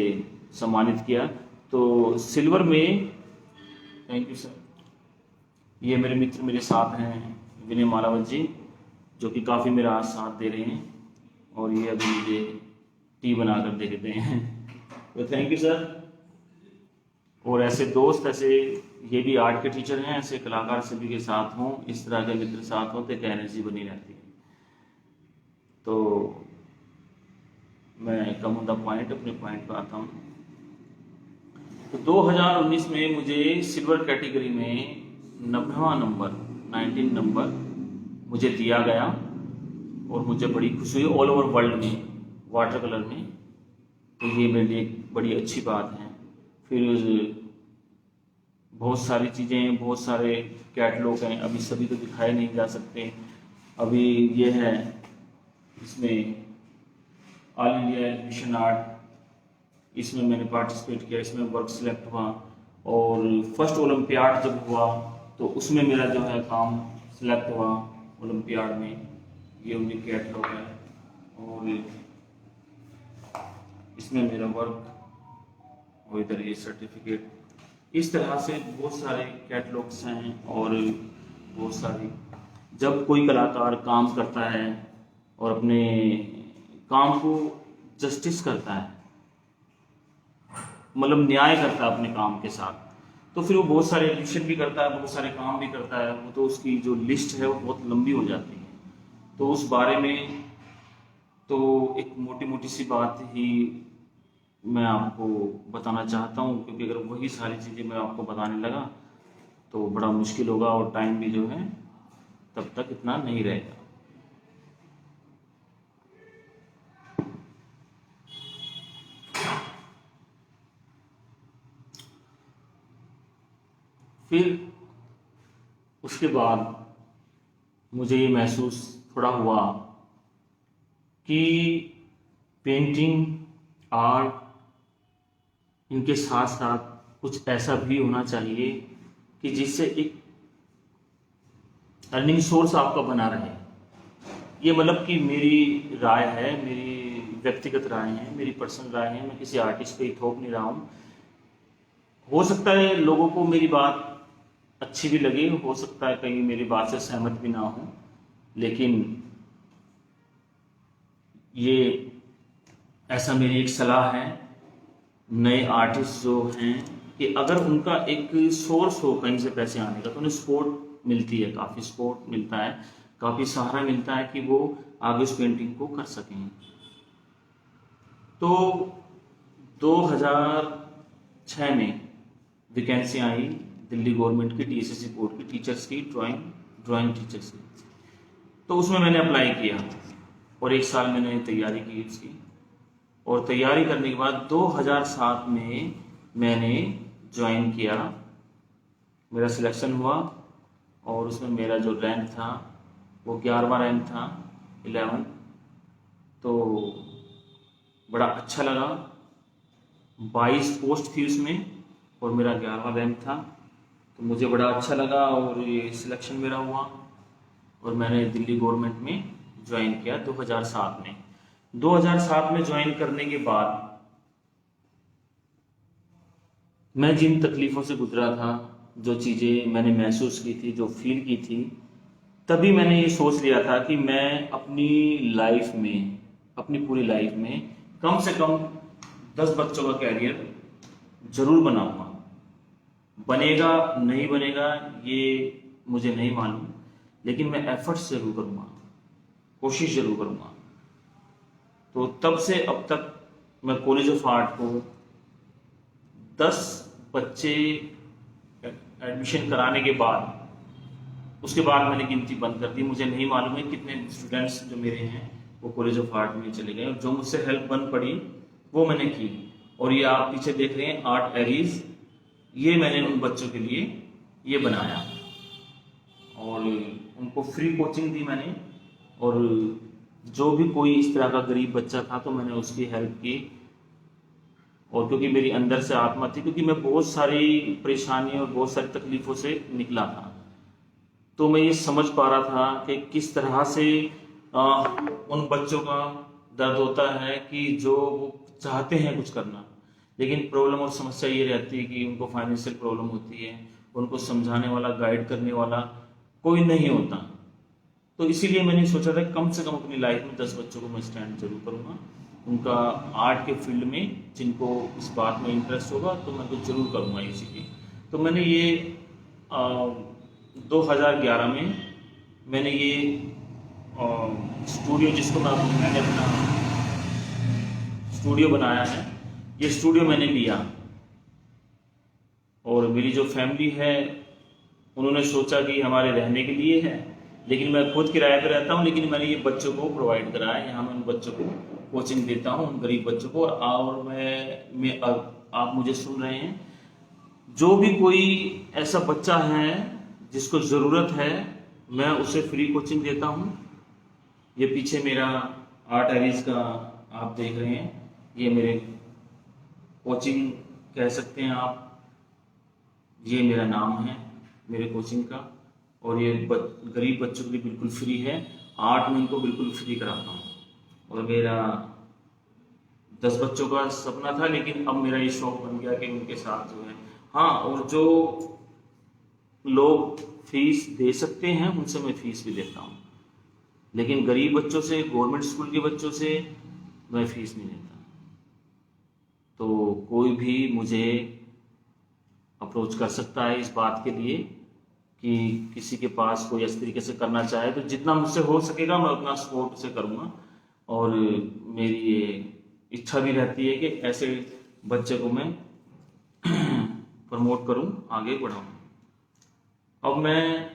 सम्मानित किया। तो सिल्वर में, थैंक यू सर, ये मेरे मित्र मेरे साथ हैं, विनय मालावत जी, जो कि काफ़ी मेरा साथ दे रहे हैं, और ये अभी मुझे टी बना कर दे देते हैं। तो थैंक यू सर। और ऐसे दोस्त, ऐसे ये भी आर्ट के टीचर हैं, ऐसे कलाकार सभी के साथ हों, इस तरह के मित्र साथ हों तो एक एनर्जी बनी रहती है। तो मैं कम ऑन द पॉइंट, अपने पॉइंट पर आता हूँ। तो 2019 में मुझे सिल्वर कैटेगरी में 90वां नंबर, 19 नंबर मुझे दिया गया, और मुझे बड़ी खुशी हुई ऑल ओवर वर्ल्ड में वाटर कलर में। तो ये मेरे लिए एक बड़ी अच्छी बात है। फिर बहुत सारी चीज़ें हैं, बहुत सारे कैटलॉग हैं, अभी सभी तो दिखाए नहीं जा सकते। अभी ये है, इसमें ऑल इंडिया एग्जीबिशन आर्ट, इसमें मैंने पार्टिसिपेट किया, इसमें वर्क सिलेक्ट हुआ, और फर्स्ट ओलंपियाड जब हुआ तो उसमें मेरा जो है काम सिलेक्ट हुआ ओलंपियाड में। ये उनके कैटलॉग है, और इसमें मेरा वर्क, और इधर ये सर्टिफिकेट। इस तरह से बहुत सारे कैटलॉग्स हैं, और बहुत सारी, जब कोई कलाकार काम करता है और अपने काम को जस्टिस करता है, मतलब न्याय करता है अपने काम के साथ, तो फिर वो बहुत सारे एग्जीबिशन भी करता है, बहुत सारे काम भी करता है। वो तो उसकी जो लिस्ट है वो बहुत लंबी हो जाती है। तो उस बारे में तो एक मोटी मोटी सी बात ही मैं आपको बताना चाहता हूँ, क्योंकि अगर वही सारी चीज़ें मैं आपको बताने लगा तो बड़ा मुश्किल होगा और टाइम भी जो है तब तक इतना नहीं रहेगा। फिर उसके बाद मुझे ये महसूस थोड़ा हुआ कि पेंटिंग, आर्ट, इनके साथ साथ कुछ ऐसा भी होना चाहिए कि जिससे एक अर्निंग सोर्स आपका बना रहे। ये मतलब कि मेरी राय है, मेरी व्यक्तिगत राय है, मेरी पर्सनल राय है, मैं किसी आर्टिस्ट पे ही थोप नहीं रहा हूँ। हो सकता है लोगों को मेरी बात अच्छी भी लगे, हो सकता है कहीं मेरी बात से सहमत भी ना हो, लेकिन ये ऐसा मेरी एक सलाह है नए आर्टिस्ट जो हैं कि अगर उनका एक सोर्स हो कहीं से पैसे आने का तो उन्हें सपोर्ट मिलती है, काफ़ी सपोर्ट मिलता है, काफ़ी सहारा मिलता है कि वो आगे उस पेंटिंग को कर सकें। तो 2006 में वैकेंसी आई दिल्ली गवर्नमेंट की टीएसएससी बोर्ड की टीचर्स की, ड्राइंग टीचर्स की। तो उसमें मैंने अप्लाई किया और एक साल मैंने तैयारी की उसकी, और तैयारी करने के बाद 2007 में मैंने ज्वाइन किया, मेरा सिलेक्शन हुआ और उसमें मेरा जो रैंक था वो 11वां रैंक था, 11। तो बड़ा अच्छा लगा, 22 पोस्ट थी उसमें और मेरा 11वां रैंक था, तो मुझे बड़ा अच्छा लगा और ये सिलेक्शन मेरा हुआ और मैंने दिल्ली गवर्नमेंट में ज्वाइन किया 2007 में। 2007 में ज्वाइन करने के बाद मैं जिन तकलीफ़ों से गुजरा था, जो चीज़ें मैंने महसूस की थी, जो फील की थी, तभी मैंने ये सोच लिया था कि मैं अपनी लाइफ में, अपनी पूरी लाइफ में कम से कम 10 बच्चों का कैरियर जरूर बनाऊंगा। बनेगा नहीं बनेगा ये मुझे नहीं मालूम, लेकिन मैं एफर्ट्स जरूर करूंगा, कोशिश जरूर करूंगा। तो तब से अब तक मैं कॉलेज ऑफ आर्ट को 10 बच्चे एडमिशन कराने के बाद, उसके बाद मैंने गिनती बंद कर दी। मुझे नहीं मालूम है कितने स्टूडेंट्स जो मेरे हैं वो कॉलेज ऑफ आर्ट में चले गए, और जो मुझसे हेल्प बन पड़ी वो मैंने की। और ये आप पीछे देख रहे हैं आर्ट एरीज, ये मैंने उन बच्चों के लिए ये बनाया और उनको फ्री कोचिंग दी मैंने, और जो भी कोई इस तरह का गरीब बच्चा था तो मैंने उसकी हेल्प की। और क्योंकि मेरी अंदर से आत्मा थी, क्योंकि मैं बहुत सारी परेशानियों और बहुत सारी तकलीफों से निकला था, तो मैं ये समझ पा रहा था कि किस तरह से उन बच्चों का दर्द होता है कि जो वो चाहते हैं कुछ करना, लेकिन प्रॉब्लम और समस्या ये रहती है कि उनको फाइनेंशियल प्रॉब्लम होती है, उनको समझाने वाला, गाइड करने वाला कोई नहीं होता। तो इसीलिए मैंने सोचा था कम से कम अपनी लाइफ में 10 बच्चों को मैं स्टैंड जरूर करूँगा, उनका आर्ट के फील्ड में जिनको इस बात में इंटरेस्ट होगा तो मैं कुछ जरूर करूँगा ये चीज़ें। तो मैंने ये 2011 में मैंने ये स्टूडियो, जिसको मैंने अपना स्टूडियो बनाया है, ये स्टूडियो मैंने लिया। और मेरी जो फैमिली है उन्होंने सोचा कि हमारे रहने के लिए है, लेकिन मैं खुद किराए पर रहता हूँ, लेकिन मैंने ये बच्चों को प्रोवाइड करा है, यहाँ मैं उन बच्चों को कोचिंग देता हूँ, उन गरीब बच्चों को। और मैं आप मुझे सुन रहे हैं, जो भी कोई ऐसा बच्चा है जिसको ज़रूरत है मैं उसे फ्री कोचिंग देता हूँ। ये पीछे मेरा आर्ट एरीज का आप देख रहे हैं, ये मेरे कोचिंग कह सकते हैं आप, ये मेरा नाम है मेरे कोचिंग का। और ये गरीब बच्चों के लिए बिल्कुल फ्री है, आर्ट में इनको बिल्कुल फ्री कराता हूँ। और मेरा 10 बच्चों का सपना था, लेकिन अब मेरा ये शौक बन गया कि उनके साथ जो है, हाँ, और जो लोग फीस दे सकते हैं उनसे मैं फीस भी लेता हूँ, लेकिन गरीब बच्चों से, गवर्नमेंट स्कूल के बच्चों से मैं फीस नहीं लेता। तो कोई भी मुझे अप्रोच कर सकता है इस बात के लिए कि किसी के पास कोई इस तरीके से करना चाहे तो जितना मुझसे हो सकेगा मैं उतना सपोर्ट उसे करूँगा। और मेरी ये इच्छा भी रहती है कि ऐसे बच्चे को मैं प्रमोट करूं, आगे बढ़ाऊं। अब मैं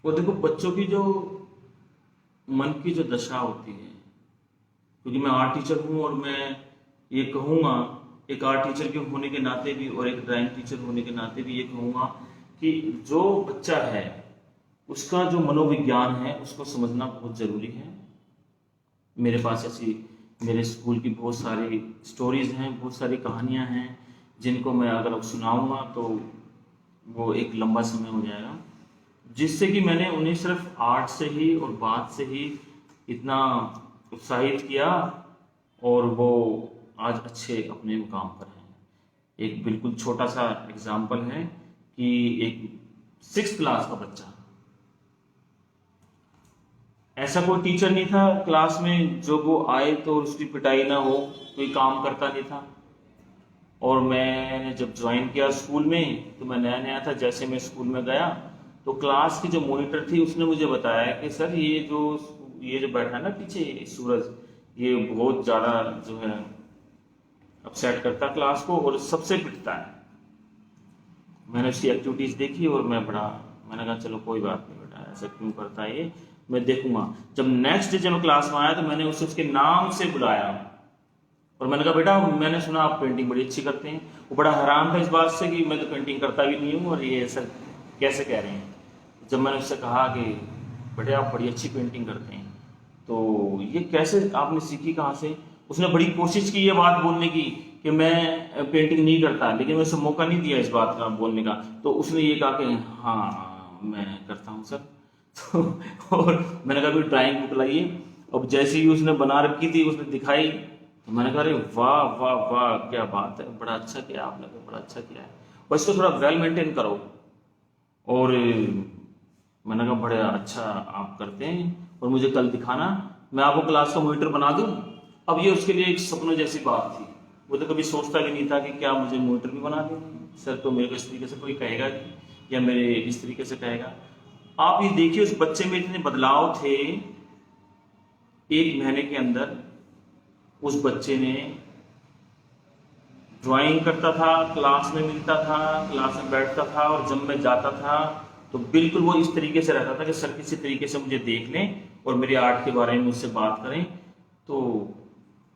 वो देखो, बच्चों की जो मन की जो दशा होती है, क्योंकि मैं आर्ट टीचर हूँ और मैं ये कहूँगा, एक आर्ट टीचर के होने के नाते भी और एक ड्राइंग टीचर होने के नाते भी ये कहूँगा कि जो बच्चा है उसका जो मनोविज्ञान है उसको समझना बहुत ज़रूरी है। मेरे पास ऐसी मेरे स्कूल की बहुत सारी स्टोरीज हैं, बहुत सारी कहानियाँ हैं जिनको मैं अगर अब सुनाऊंगा तो वो एक लंबा समय हो जाएगा, जिससे कि मैंने उन्हें सिर्फ आर्ट से ही और बात से ही इतना उत्साहित किया और वो आज अच्छे अपने मुकाम पर हैं। एक बिल्कुल छोटा सा एग्जाम्पल है कि एक 6th क्लास का बच्चा, ऐसा कोई टीचर नहीं था क्लास में जो वो आए तो उसकी पिटाई ना हो, कोई काम करता नहीं था। और मैंने जब ज्वाइन किया स्कूल में तो मैं नया नया था, जैसे मैं स्कूल में गया तो क्लास की जो मॉनिटर थी उसने मुझे बताया कि सर ये जो बैठा है ना पीछे सूरज, ये बहुत ज़्यादा जो है अपसेट करता है क्लास को और सबसे पिटता है। मैंने उसकी एक्टिविटीज़ देखी और मैंने कहा चलो कोई बात नहीं बेटा, ऐसा क्यों करता है ये, मैं देखूंगा। जब नेक्स्ट डे जब मैं क्लास में आया तो मैंने उसे उसके नाम से बुलाया और मैंने कहा बेटा मैंने सुना आप पेंटिंग बड़ी अच्छी करते हैं। वो बड़ा हैरान था इस बात से कि मैं तो पेंटिंग करता भी नहीं हूँ और ये ऐसा कैसे कह रहे हैं। जब मैंने उससे कहा कि बेटे आप बड़ी अच्छी पेंटिंग करते हैं, तो ये कैसे आपने सीखी, कहाँ से? उसने बड़ी कोशिश की ये बात बोलने की कि मैं पेंटिंग नहीं करता, लेकिन मैं उसे मौका नहीं दिया इस बात का बोलने का। तो उसने ये कहा कि हाँ मैं करता हूँ सर। तो और मैंने कहा भी ड्राइंग बुक लाइए। अब जैसे ही उसने बना रखी थी उसने दिखाई तो मैंने कहा अरे वाह वाह वाह क्या बात है, बड़ा अच्छा किया आपने, तो बड़ा अच्छा किया है, बस इसको थोड़ा वेल मेंटेन करो। और मैंने कहा बड़े अच्छा आप करते हैं और मुझे कल दिखाना, मैं आपको क्लास का मॉनिटर बना दूं। अब ये उसके लिए एक सपने जैसी बात थी, वो तो कभी सोचता भी नहीं था कि क्या मुझे मॉनिटर भी बना दें सर, तो मेरे को इस तरीके से कोई कहेगा या मेरे इस तरीके से कहेगा। आप ये देखिए उस बच्चे में इतने बदलाव थे, 1 महीने के अंदर उस बच्चे ने ड्राइंग करता था, क्लास में मिलता था, क्लास में बैठता था और जब मैं जाता था तो बिल्कुल वो इस तरीके से रहता था कि सर किसी तरीके से मुझे देख लें और मेरे आर्ट के बारे में मुझसे बात करें। तो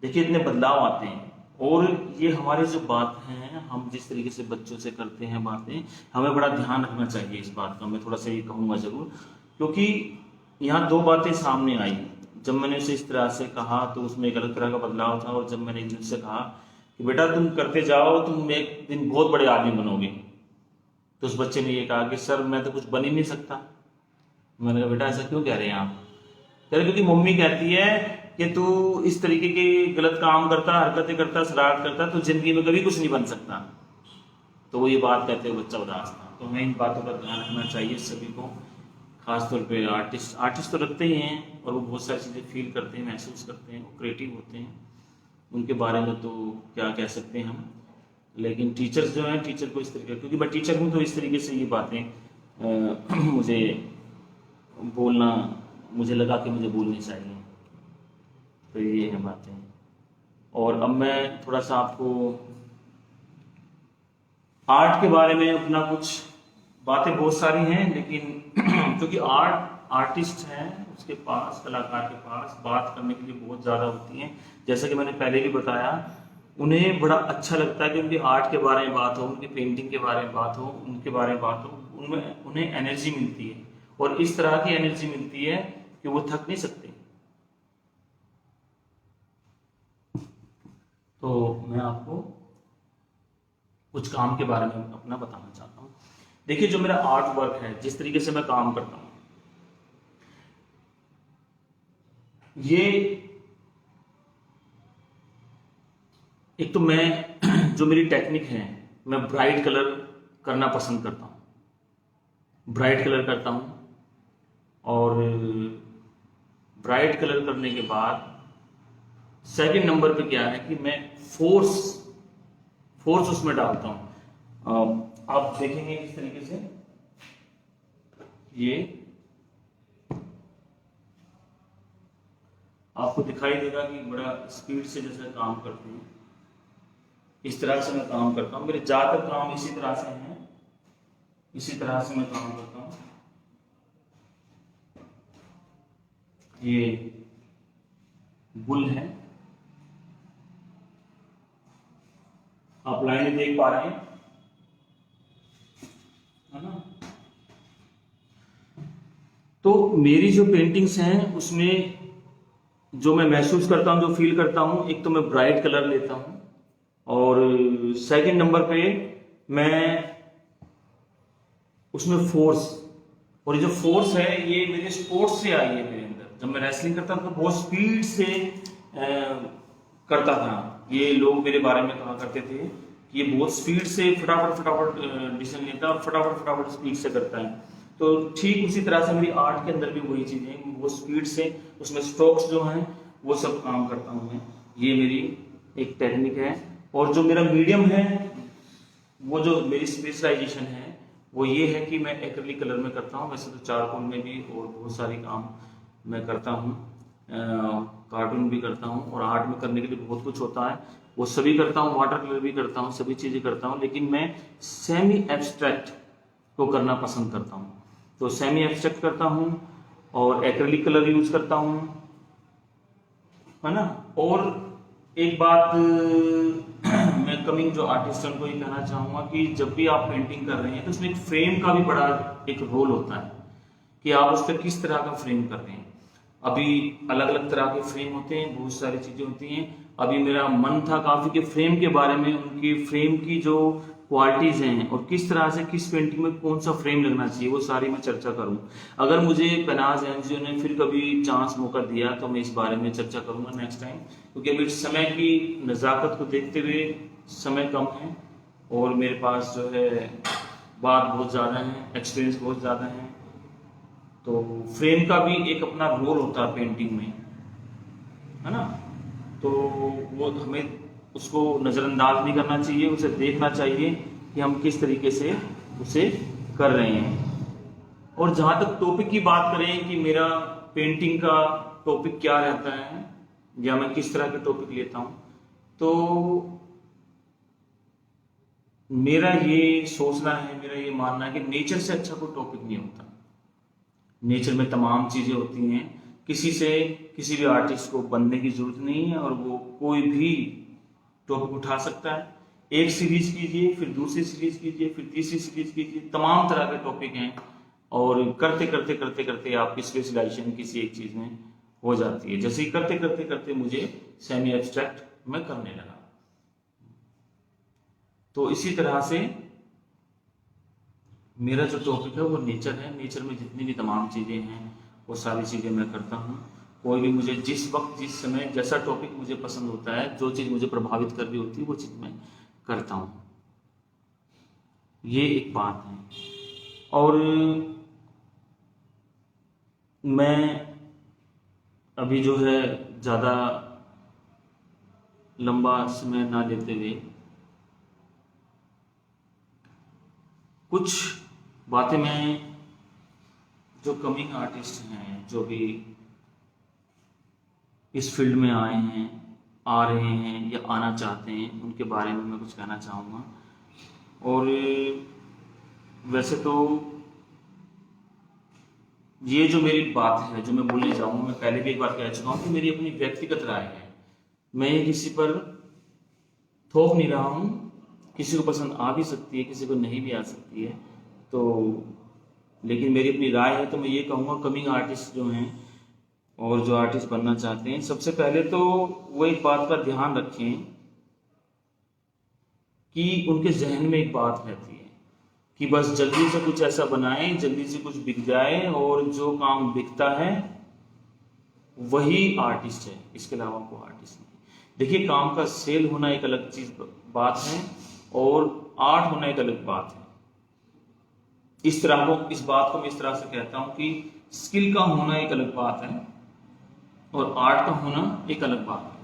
देखिए इतने बदलाव आते हैं। और ये हमारे जो बात हैं, हम जिस तरीके से बच्चों से करते हैं बातें, हमें बड़ा ध्यान रखना चाहिए इस बात का। मैं थोड़ा सा ये कहूँगा जरूर, क्योंकि यहाँ 2 बातें सामने आई। जब मैंने उसे इस तरह से कहा तो उसमें एक अलग तरह का बदलाव था, और जब मैंने इनसे कहा कि बेटा तुम करते जाओ, तुम एक दिन बहुत बड़े आदमी बनोगे, तो उस बच्चे ने ये कहा कि सर मैं तो कुछ बन ही नहीं सकता। मैंने कहा बेटा ऐसा क्यों कह रहे हैं आप? कह रहे क्योंकि मम्मी कहती है कि तू इस तरीके के गलत काम करता, हरकतें करता, शरारत करता, तो जिंदगी में कभी कुछ नहीं बन सकता। तो वो ये बात कहते हुए बच्चा उदास था। तो हमें इन बातों का ध्यान रखना चाहिए सभी को, खासतौर पे आर्टिस्ट तो रखते ही हैं और वो बहुत सारी चीज़ें फील करते हैं, महसूस करते हैं, वो क्रिएटिव होते हैं, उनके बारे में तो क्या कह सकते हैं हम। लेकिन टीचर्स जो हैं, टीचर को इस तरीके, क्योंकि मैं टीचर हूँ तो इस तरीके से ये बातें मुझे बोलना, मुझे लगा कि मुझे बोलनी चाहिए। तो ये है बातें। और अब मैं थोड़ा सा आपको आर्ट के बारे में अपना कुछ बातें बहुत सारी हैं, लेकिन क्योंकि आर्टिस्ट हैं उसके पास, कलाकार के पास बात करने के लिए बहुत ज़्यादा होती हैं। जैसा कि मैंने पहले भी बताया, उन्हें बड़ा अच्छा लगता है कि उनके आर्ट के बारे में बात हो, उनकी पेंटिंग के बारे में बात हो, उनके बारे में बात हो, उनमें उन्हें एनर्जी मिलती है और इस तरह की एनर्जी मिलती है कि वो थक नहीं सकते। तो मैं आपको कुछ काम के बारे में अपना बताना चाहता हूँ। देखिए जो मेरा आर्ट वर्क है, जिस तरीके से मैं काम करता हूँ, ये एक तो मैं जो मेरी टेक्निक है, मैं ब्राइट कलर करना पसंद करता हूँ, ब्राइट कलर करता हूँ। और ब्राइट कलर करने के बाद सेकंड नंबर पे क्या है कि मैं फोर्स उसमें डालता हूँ। आप देखेंगे इस तरीके से, ये आपको दिखाई देगा कि बड़ा स्पीड से जैसे काम करते हैं, इस तरह से मैं काम करता हूँ। मेरे ज़्यादातर काम इसी तरह से हैं, इसी तरह से मैं काम करता हूँ। ये बुल है, आप लाइनें देख पा रहे हैं, है ना। तो मेरी जो पेंटिंग्स हैं उसमें जो मैं महसूस करता हूँ, जो फील करता हूँ, एक तो मैं ब्राइट कलर लेता हूँ, और सेकंड नंबर पे मैं उसमें फोर्स, और ये जो फोर्स है ये मेरे स्पोर्ट्स से आई है मेरे अंदर। जब मैं रेसलिंग करता था तो बहुत स्पीड से करता था। ये लोग मेरे बारे में कहा करते थे कि ये बहुत स्पीड से फटाफट डिसीजन लेता है और फटाफट स्पीड से करता है। तो ठीक उसी तरह से मेरी आर्ट के अंदर भी वही चीज़ें हैं, वो स्पीड से उसमें स्ट्रोक्स जो हैं वो सब काम करता हूँ मैं। ये मेरी एक टेक्निक है। और जो मेरा मीडियम है, वो जो मेरी स्पेशलाइजेशन है वो ये है कि मैं एक्रिलिक कलर में करता हूँ। वैसे तो चारकोल में भी और बहुत सारी काम मैं करता हूँ, कार्टून भी करता हूँ, और आर्ट में करने के लिए बहुत कुछ होता है, वो सभी करता हूँ। वाटर कलर भी करता हूँ, सभी चीज़ें करता हूँ, लेकिन मैं सेमी एब्स्ट्रैक्ट को करना पसंद करता हूँ। तो सेमी एब्स्ट्रैक्ट करता हूँ और एक्रिलिक कलर यूज करता हूँ, है ना। और एक बात मैं कमिंग जो आर्टिस्ट है उनको ये कहना चाहूँगा कि जब भी आप पेंटिंग कर रहे हैं तो उसमें एक फ्रेम का भी बड़ा एक रोल होता है कि आप उस पर किस तरह का फ्रेम कर रहे हैं। अभी अलग अलग तरह के फ्रेम होते हैं, बहुत सारी चीज़ें होती हैं। अभी मेरा मन था काफ़ी कि फ्रेम के बारे में, उनकी फ्रेम की जो क्वालिटीज़ हैं और किस तरह से किस पेंटिंग में कौन सा फ्रेम लगना चाहिए, वो सारी मैं चर्चा करूं। अगर मुझे पेनाज एनजीओ ने फिर कभी चांस मौका दिया तो मैं इस बारे में चर्चा करूंगा नेक्स्ट टाइम, क्योंकि अभी समय की नज़ाकत को देखते हुए समय कम है और मेरे पास जो है बात बहुत ज़्यादा है, एक्सपीरियंस बहुत ज़्यादा है। तो फ्रेम का भी एक अपना रोल होता है पेंटिंग में, है ना। तो वो हमें उसको नज़रअंदाज नहीं करना चाहिए, उसे देखना चाहिए कि हम किस तरीके से उसे कर रहे हैं। और जहाँ तक टॉपिक की बात करें कि मेरा पेंटिंग का टॉपिक क्या रहता है या मैं किस तरह के टॉपिक लेता हूँ, तो मेरा ये सोचना है, मेरा ये मानना है कि नेचर से अच्छा कोई टॉपिक नहीं होता। नेचर में तमाम चीज़ें होती हैं, किसी से किसी भी आर्टिस्ट को बनने की जरूरत नहीं है, और वो कोई भी टॉपिक उठा सकता है। एक सीरीज कीजिए, फिर दूसरी सीरीज कीजिए, फिर तीसरी सीरीज कीजिए, तमाम तरह के टॉपिक हैं, और करते करते करते करते आपकी स्पेशलाइजेशन किसी एक चीज़ में हो जाती है। जैसे ही करते करते करते मुझे सेमी एब्स्ट्रैक्ट में करने लगा। तो इसी तरह से मेरा जो टॉपिक है वो नेचर है। नेचर में जितनी भी तमाम चीज़ें हैं वो सारी चीज़ें मैं करता हूँ। कोई भी मुझे जिस वक्त जिस समय जैसा टॉपिक मुझे पसंद होता है, जो चीज़ मुझे प्रभावित कर रही होती है, वो चीज़ मैं करता हूँ। ये एक बात है। और मैं अभी जो है ज़्यादा लंबा समय ना लेते हुए कुछ बातें मैं जो कमिंग आर्टिस्ट हैं, जो भी इस फील्ड में आए हैं, आ रहे हैं या आना चाहते हैं, उनके बारे में मैं कुछ कहना चाहूँगा। और वैसे तो ये जो मेरी बात है, जो मैं बोलने जाऊँगा, मैं पहले भी एक बार कह चुका हूँ कि मेरी अपनी व्यक्तिगत राय है। मैं ये किसी पर थोप नहीं रहा हूँ। किसी को पसंद आ भी सकती है, किसी को नहीं भी आ सकती है, तो लेकिन मेरी अपनी राय है। तो मैं ये कहूँगा कमिंग आर्टिस्ट जो हैं और जो आर्टिस्ट बनना चाहते हैं, सबसे पहले तो वो एक बात का ध्यान रखें कि उनके जहन में एक बात रहती है कि बस जल्दी से कुछ ऐसा बनाएं, जल्दी से कुछ बिक जाए, और जो काम बिकता है वही आर्टिस्ट है, इसके अलावा कोई आर्टिस्ट नहीं। देखिए, काम का सेल होना एक अलग चीज बात है और आर्ट होना एक अलग बात है। इस बात को मैं इस तरह से कहता हूं कि स्किल का होना एक अलग बात है और आर्ट का होना एक अलग बात है।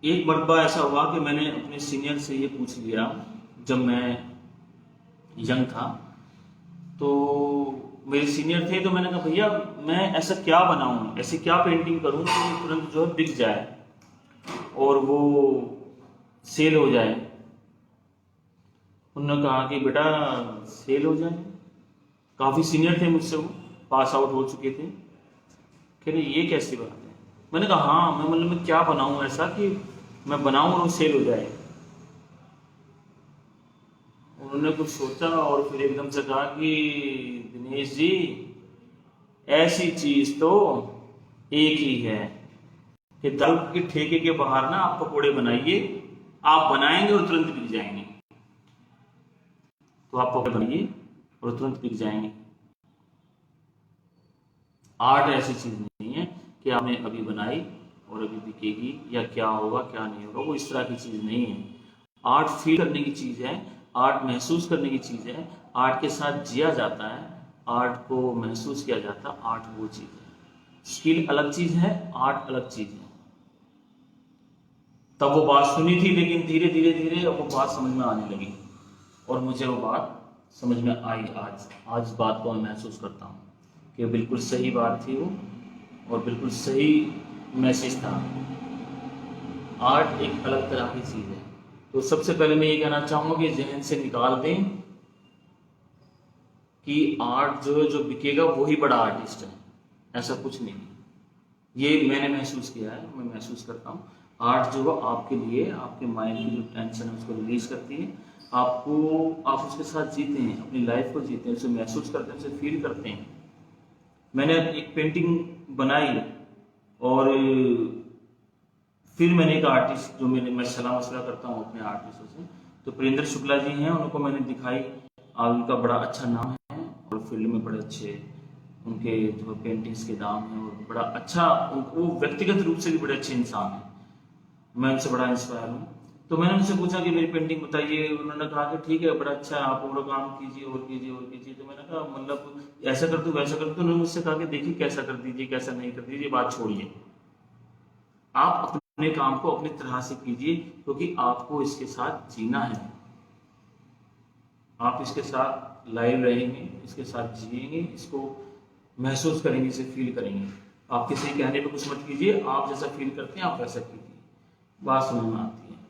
एक मरतबा ऐसा हुआ कि मैंने अपने सीनियर से ये पूछ लिया जब मैं यंग था तो मेरे सीनियर थे, तो मैंने कहा भैया मैं ऐसा क्या बनाऊं, ऐसी क्या पेंटिंग करूं कि तुरंत जो है बिक जाए और वो सेल हो जाए। उन्होंने कहा कि बेटा सेल हो जाए, काफ़ी सीनियर थे मुझसे, वो पास आउट हो चुके थे। कह रहे ये कैसी बात है। मैंने कहा हाँ, मैं क्या बनाऊं ऐसा कि मैं बनाऊं और वो सेल हो जाए। उन्होंने कुछ सोचा और फिर एकदम से कहा कि दिनेश जी ऐसी चीज तो एक ही है कि दारू के ठेके के बाहर ना आप पकोड़े बनाइए, आप बनाएंगे और तुरंत बिक जाएंगे। तो आप पकोड़े बनाइए और तुरंत बिक जाएंगे। आर्ट ऐसी चीज नहीं है कि आपने अभी बनाई और अभी बिकेगी या क्या होगा क्या नहीं होगा, वो इस तरह की चीज नहीं है। आर्ट फील करने की चीज है, आर्ट महसूस करने की चीज है, आर्ट के साथ जिया जाता है, आर्ट को महसूस किया जाता है। आर्ट वो चीज है, स्किल अलग चीज है, आर्ट अलग चीज है। तब वो बात सुनी थी, लेकिन धीरे धीरे धीरे अब वो बात समझ में आने लगी और मुझे वो बात समझ में आई। आज इस बात को मैं महसूस करता हूँ कि बिल्कुल सही बात थी वो और बिल्कुल सही मैसेज था। आर्ट एक अलग तरह की चीज है। तो सबसे पहले मैं ये कहना चाहूंगा कि जहन से निकाल दें कि आर्ट जो है, जो बिकेगा वही बड़ा आर्टिस्ट है, ऐसा कुछ नहीं। ये मैंने महसूस किया है, मैं महसूस करता हूँ। आर्ट जो है आपके लिए, आपके माइंड की जो टेंशन है उसको रिलीज करती है। आप उसके साथ जीते हैं, अपनी लाइफ को जीते हैं, उसे महसूस करते हैं, उसे फील करते हैं। मैंने एक पेंटिंग बनाई और फिर मैंने एक आर्टिस्ट जो मैं सलाह मशवरा करता हूँ अपने आर्टिस्टों से, तो प्रियेंद्र शुक्ला जी हैं, उनको मैंने दिखाई। उनका बड़ा अच्छा नाम है और फील्ड में बड़े अच्छे उनके जो पेंटिंग्स के दाम हैं और बड़ा अच्छा, वो व्यक्तिगत रूप से भी बड़े अच्छे इंसान हैं। मैं उनसे बड़ा इंस्पायर हूँ। तो मैंने उनसे पूछा कि मेरी पेंटिंग बताइए। उन्होंने कहा कि ठीक है, बड़ा अच्छा है, आप और काम कीजिए और कीजिए और कीजिए। तो मैंने कहा मतलब ऐसा कर दूँ वैसा कर दूँ। उन्होंने मुझसे कहा कि देखिए कैसा कर दीजिए कैसा नहीं कर दीजिए, बात छोड़िए, आप अपने काम को अपनी तरह से कीजिए, क्योंकि आपको इसके साथ जीना है। आप इसके साथ लाइव रहेंगे, इसके साथ जिएंगे, इसको महसूस करेंगे, इसे फील करेंगे। आप किसी कहने पे कुछ मत कीजिए, आप जैसा फील करते हैं आप वैसा कीजिए, बात समझ में आती है।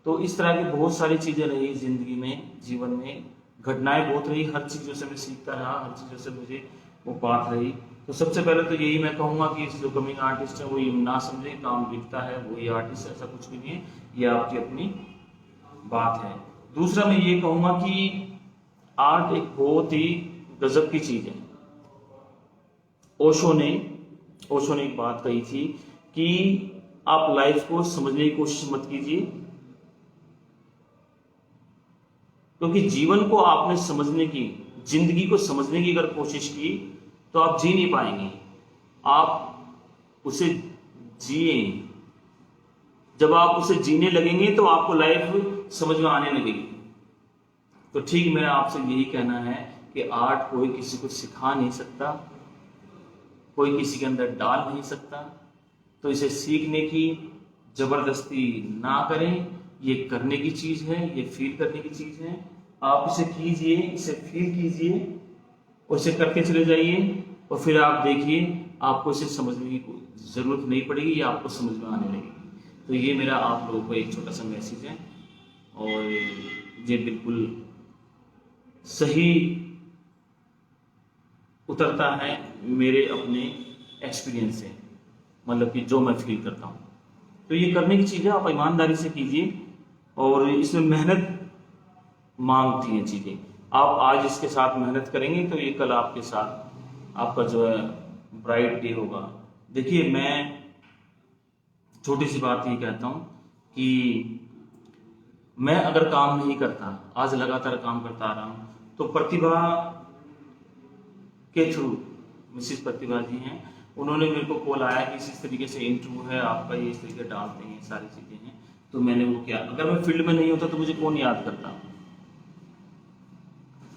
तो इस तरह की बहुत सारी चीजें रही जिंदगी में, जीवन में घटनाएं बहुत रही, हर चीजों से मैं सीखता रहा, हर चीजों से मुझे वो बात रही। तो सबसे पहले तो यही मैं कहूँगा कि जो कमिंग आर्टिस्ट है वो ये ना समझे काम बिकता है वही आर्टिस्ट है, ऐसा कुछ भी नहीं है, ये आपकी अपनी बात है। दूसरा मैं ये कहूँगा कि आर्ट एक बहुत ही गजब की चीज है। ओशो ने एक बात कही थी कि आप लाइफ को समझने की कोशिश मत कीजिए, क्योंकि जीवन को आपने समझने की, जिंदगी को समझने की अगर कोशिश की तो आप जी नहीं पाएंगे। आप उसे जिए, जब आप उसे जीने लगेंगे तो आपको लाइफ समझ में आने लगेगी। तो ठीक मेरा आपसे यही कहना है कि आर्ट कोई किसी को सिखा नहीं सकता, कोई किसी के अंदर डाल नहीं सकता। तो इसे सीखने की जबरदस्ती ना करें, ये करने की चीज है, ये फील करने की चीज है। आप इसे कीजिए, इसे फील कीजिए और इसे करते चले जाइए और फिर आप देखिए आपको इसे समझने की जरूरत नहीं पड़ेगी, ये आपको समझ में आने लगेगी। तो ये मेरा आप लोगों को एक छोटा सा मैसेज है और ये बिल्कुल सही उतरता है मेरे अपने एक्सपीरियंस से, मतलब कि जो मैं फील करता हूँ। तो ये करने की चीज़ें आप ईमानदारी से कीजिए और इसमें मेहनत मांगती हैं चीज़ें। आप आज इसके साथ मेहनत करेंगे तो ये कल आपके साथ आपका जो है ब्राइट डे होगा। देखिए मैं छोटी सी बात ये कहता हूँ कि मैं अगर काम नहीं करता, आज लगातार काम करता आ रहा हूँ, तो प्रतिभा के थ्रू मिसिस प्रतिभा जी हैं, उन्होंने मेरे को कॉल आया कि इस तरीके से इंटरव्यू है आपका, ये इस तरीके डालते हैं, सारी चीज़ें हैं। तो मैंने वो किया। अगर मैं फील्ड में नहीं होता तो मुझे कौन याद करता।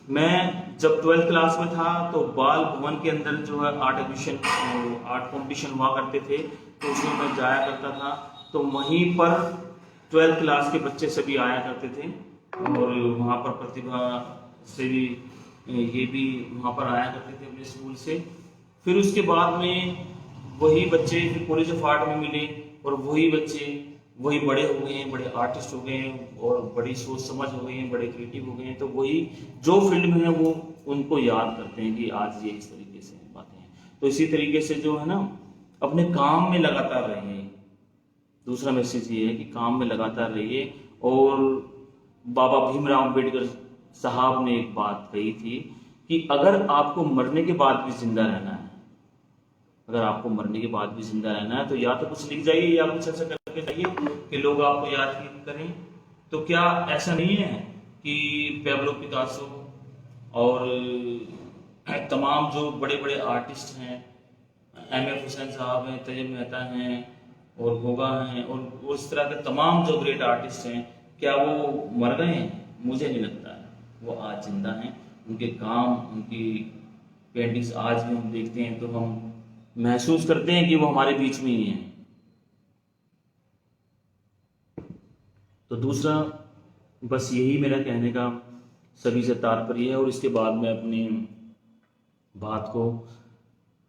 मैं जब 12th क्लास में था तो बाल भवन के अंदर जो है आर्ट कॉम्पिटिशन हुआ करते थे, तो उसमें मैं जाया करता था। तो वहीं पर 12th क्लास के बच्चे सभी आया करते थे और वहाँ पर प्रतिभा से भी ये भी वहाँ पर आया करते थे अपने स्कूल से। फिर उसके बाद में वही बच्चे फिर कॉलेज ऑफ आर्ट में मिले, और वही बच्चे वही बड़े हो गए हैं, बड़े आर्टिस्ट हो गए हैं, और बड़ी सोच समझ हो गई हैं, बड़े क्रिएटिव हो गए हैं। तो वही जो फील्ड में है वो उनको याद करते हैं कि आज ये इस तरीके से बातें हैं। तो इसी तरीके से जो है ना, अपने काम में लगातार रहिए। दूसरा मैसेज ये है कि काम में लगातार रहिए। और बाबा भीमराव अम्बेडकर साहब ने एक बात कही थी कि अगर आपको मरने के बाद भी जिंदा रहना है, अगर आपको मरने के बाद भी जिंदा रहना है, तो या तो कुछ लिख जाइए या कुछ ऐसा करके जाइए कि लोग आपको याद करें। तो क्या ऐसा नहीं है कि पेब्लो पिकासो और तमाम जो बड़े बड़े आर्टिस्ट हैं, एम.एफ. हुसैन साहब हैं, तैयब मेहता हैं, और गोगा हैं, और इस तरह के तमाम जो ग्रेट आर्टिस्ट हैं, क्या वो मर गए हैं? मुझे नहीं लगता है। वो आज जिंदा हैं। उनके काम, उनकी पेंटिंग्स आज भी हम देखते हैं तो हम महसूस करते हैं कि वो हमारे बीच में ही हैं। तो दूसरा, बस यही मेरा कहने का सभी से तात्पर्य है, और इसके बाद मैं अपनी बात को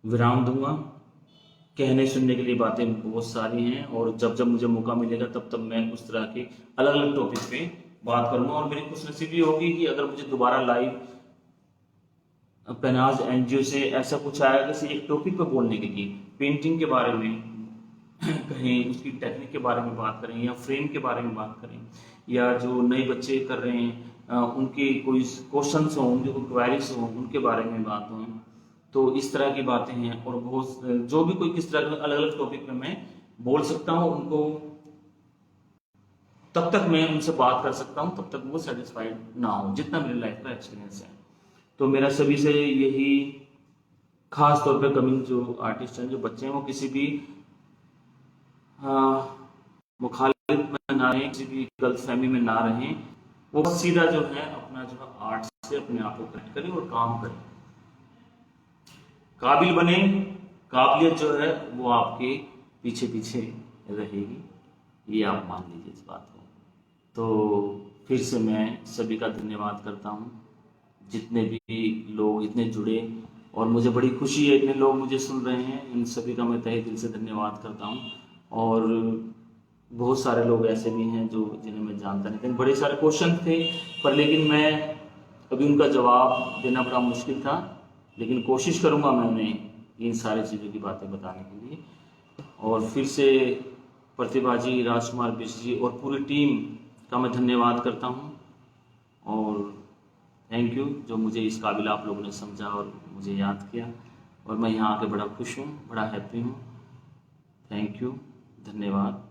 विराम दूंगा। कहने सुनने के लिए बातें बहुत सारी हैं, और जब जब मुझे मौका मिलेगा तब तब मैं उस तरह के अलग अलग टॉपिक पे बात करूंगा। और मेरी खुशनसीबी होगी कि अगर मुझे दोबारा लाइव पेनाज एनजीओ से ऐसा कुछ आया किसी एक टॉपिक पे बोलने के लिए, पेंटिंग के बारे में कहें, उसकी टेक्निक के बारे में बात करें, या फ्रेम के बारे में बात करें, या जो नए बच्चे कर रहे हैं उनके कोई क्वेश्चंस हों, उनके कोई क्वेरीज हों, उनके बारे में बात हो, तो इस तरह की बातें हैं। और बहुत जो भी कोई किस तरह के अलग अलग टॉपिक पे मैं बोल सकता हूँ, उनको तब तक मैं उनसे बात कर सकता हूँ, तब तक वो सेटिस्फाइड ना हो, जितना मेरी लाइफ का एक्सपीरियंस है। तो मेरा सभी से यही, खास तौर पे कमिंग जो आर्टिस्ट हैं, जो बच्चे हैं, वो किसी भी मुखालिफ में ना रहें, किसी भी गलत फहमी में ना रहें। वो सीधा जो है अपना जो है आर्ट से अपने आप को कनेक्ट करें और काम करें, काबिल बने। काबिलियत जो है वो आपके पीछे पीछे रहेगी, ये आप मान लीजिए इस बात को। तो फिर से मैं सभी का धन्यवाद करता हूँ, जितने भी लोग इतने जुड़े, और मुझे बड़ी खुशी है इतने लोग मुझे सुन रहे हैं। इन सभी का मैं तहे दिल से धन्यवाद करता हूँ। और बहुत सारे लोग ऐसे भी हैं जो जिन्हें मैं जानता नहीं था। बड़े सारे क्वेश्चन थे, पर लेकिन मैं अभी उनका जवाब देना बड़ा मुश्किल था, लेकिन कोशिश करूँगा मैं उन्हें इन सारी चीज़ों की बातें बताने के लिए। और फिर से प्रतिभा जी, राजकुमार बिष्ट जी और पूरी टीम का मैं धन्यवाद करता हूँ। और थैंक यू, जो मुझे इस काबिल आप लोगों ने समझा और मुझे याद किया, और मैं यहाँ आके बड़ा खुश हूँ, बड़ा हैप्पी हूँ। थैंक यू, धन्यवाद।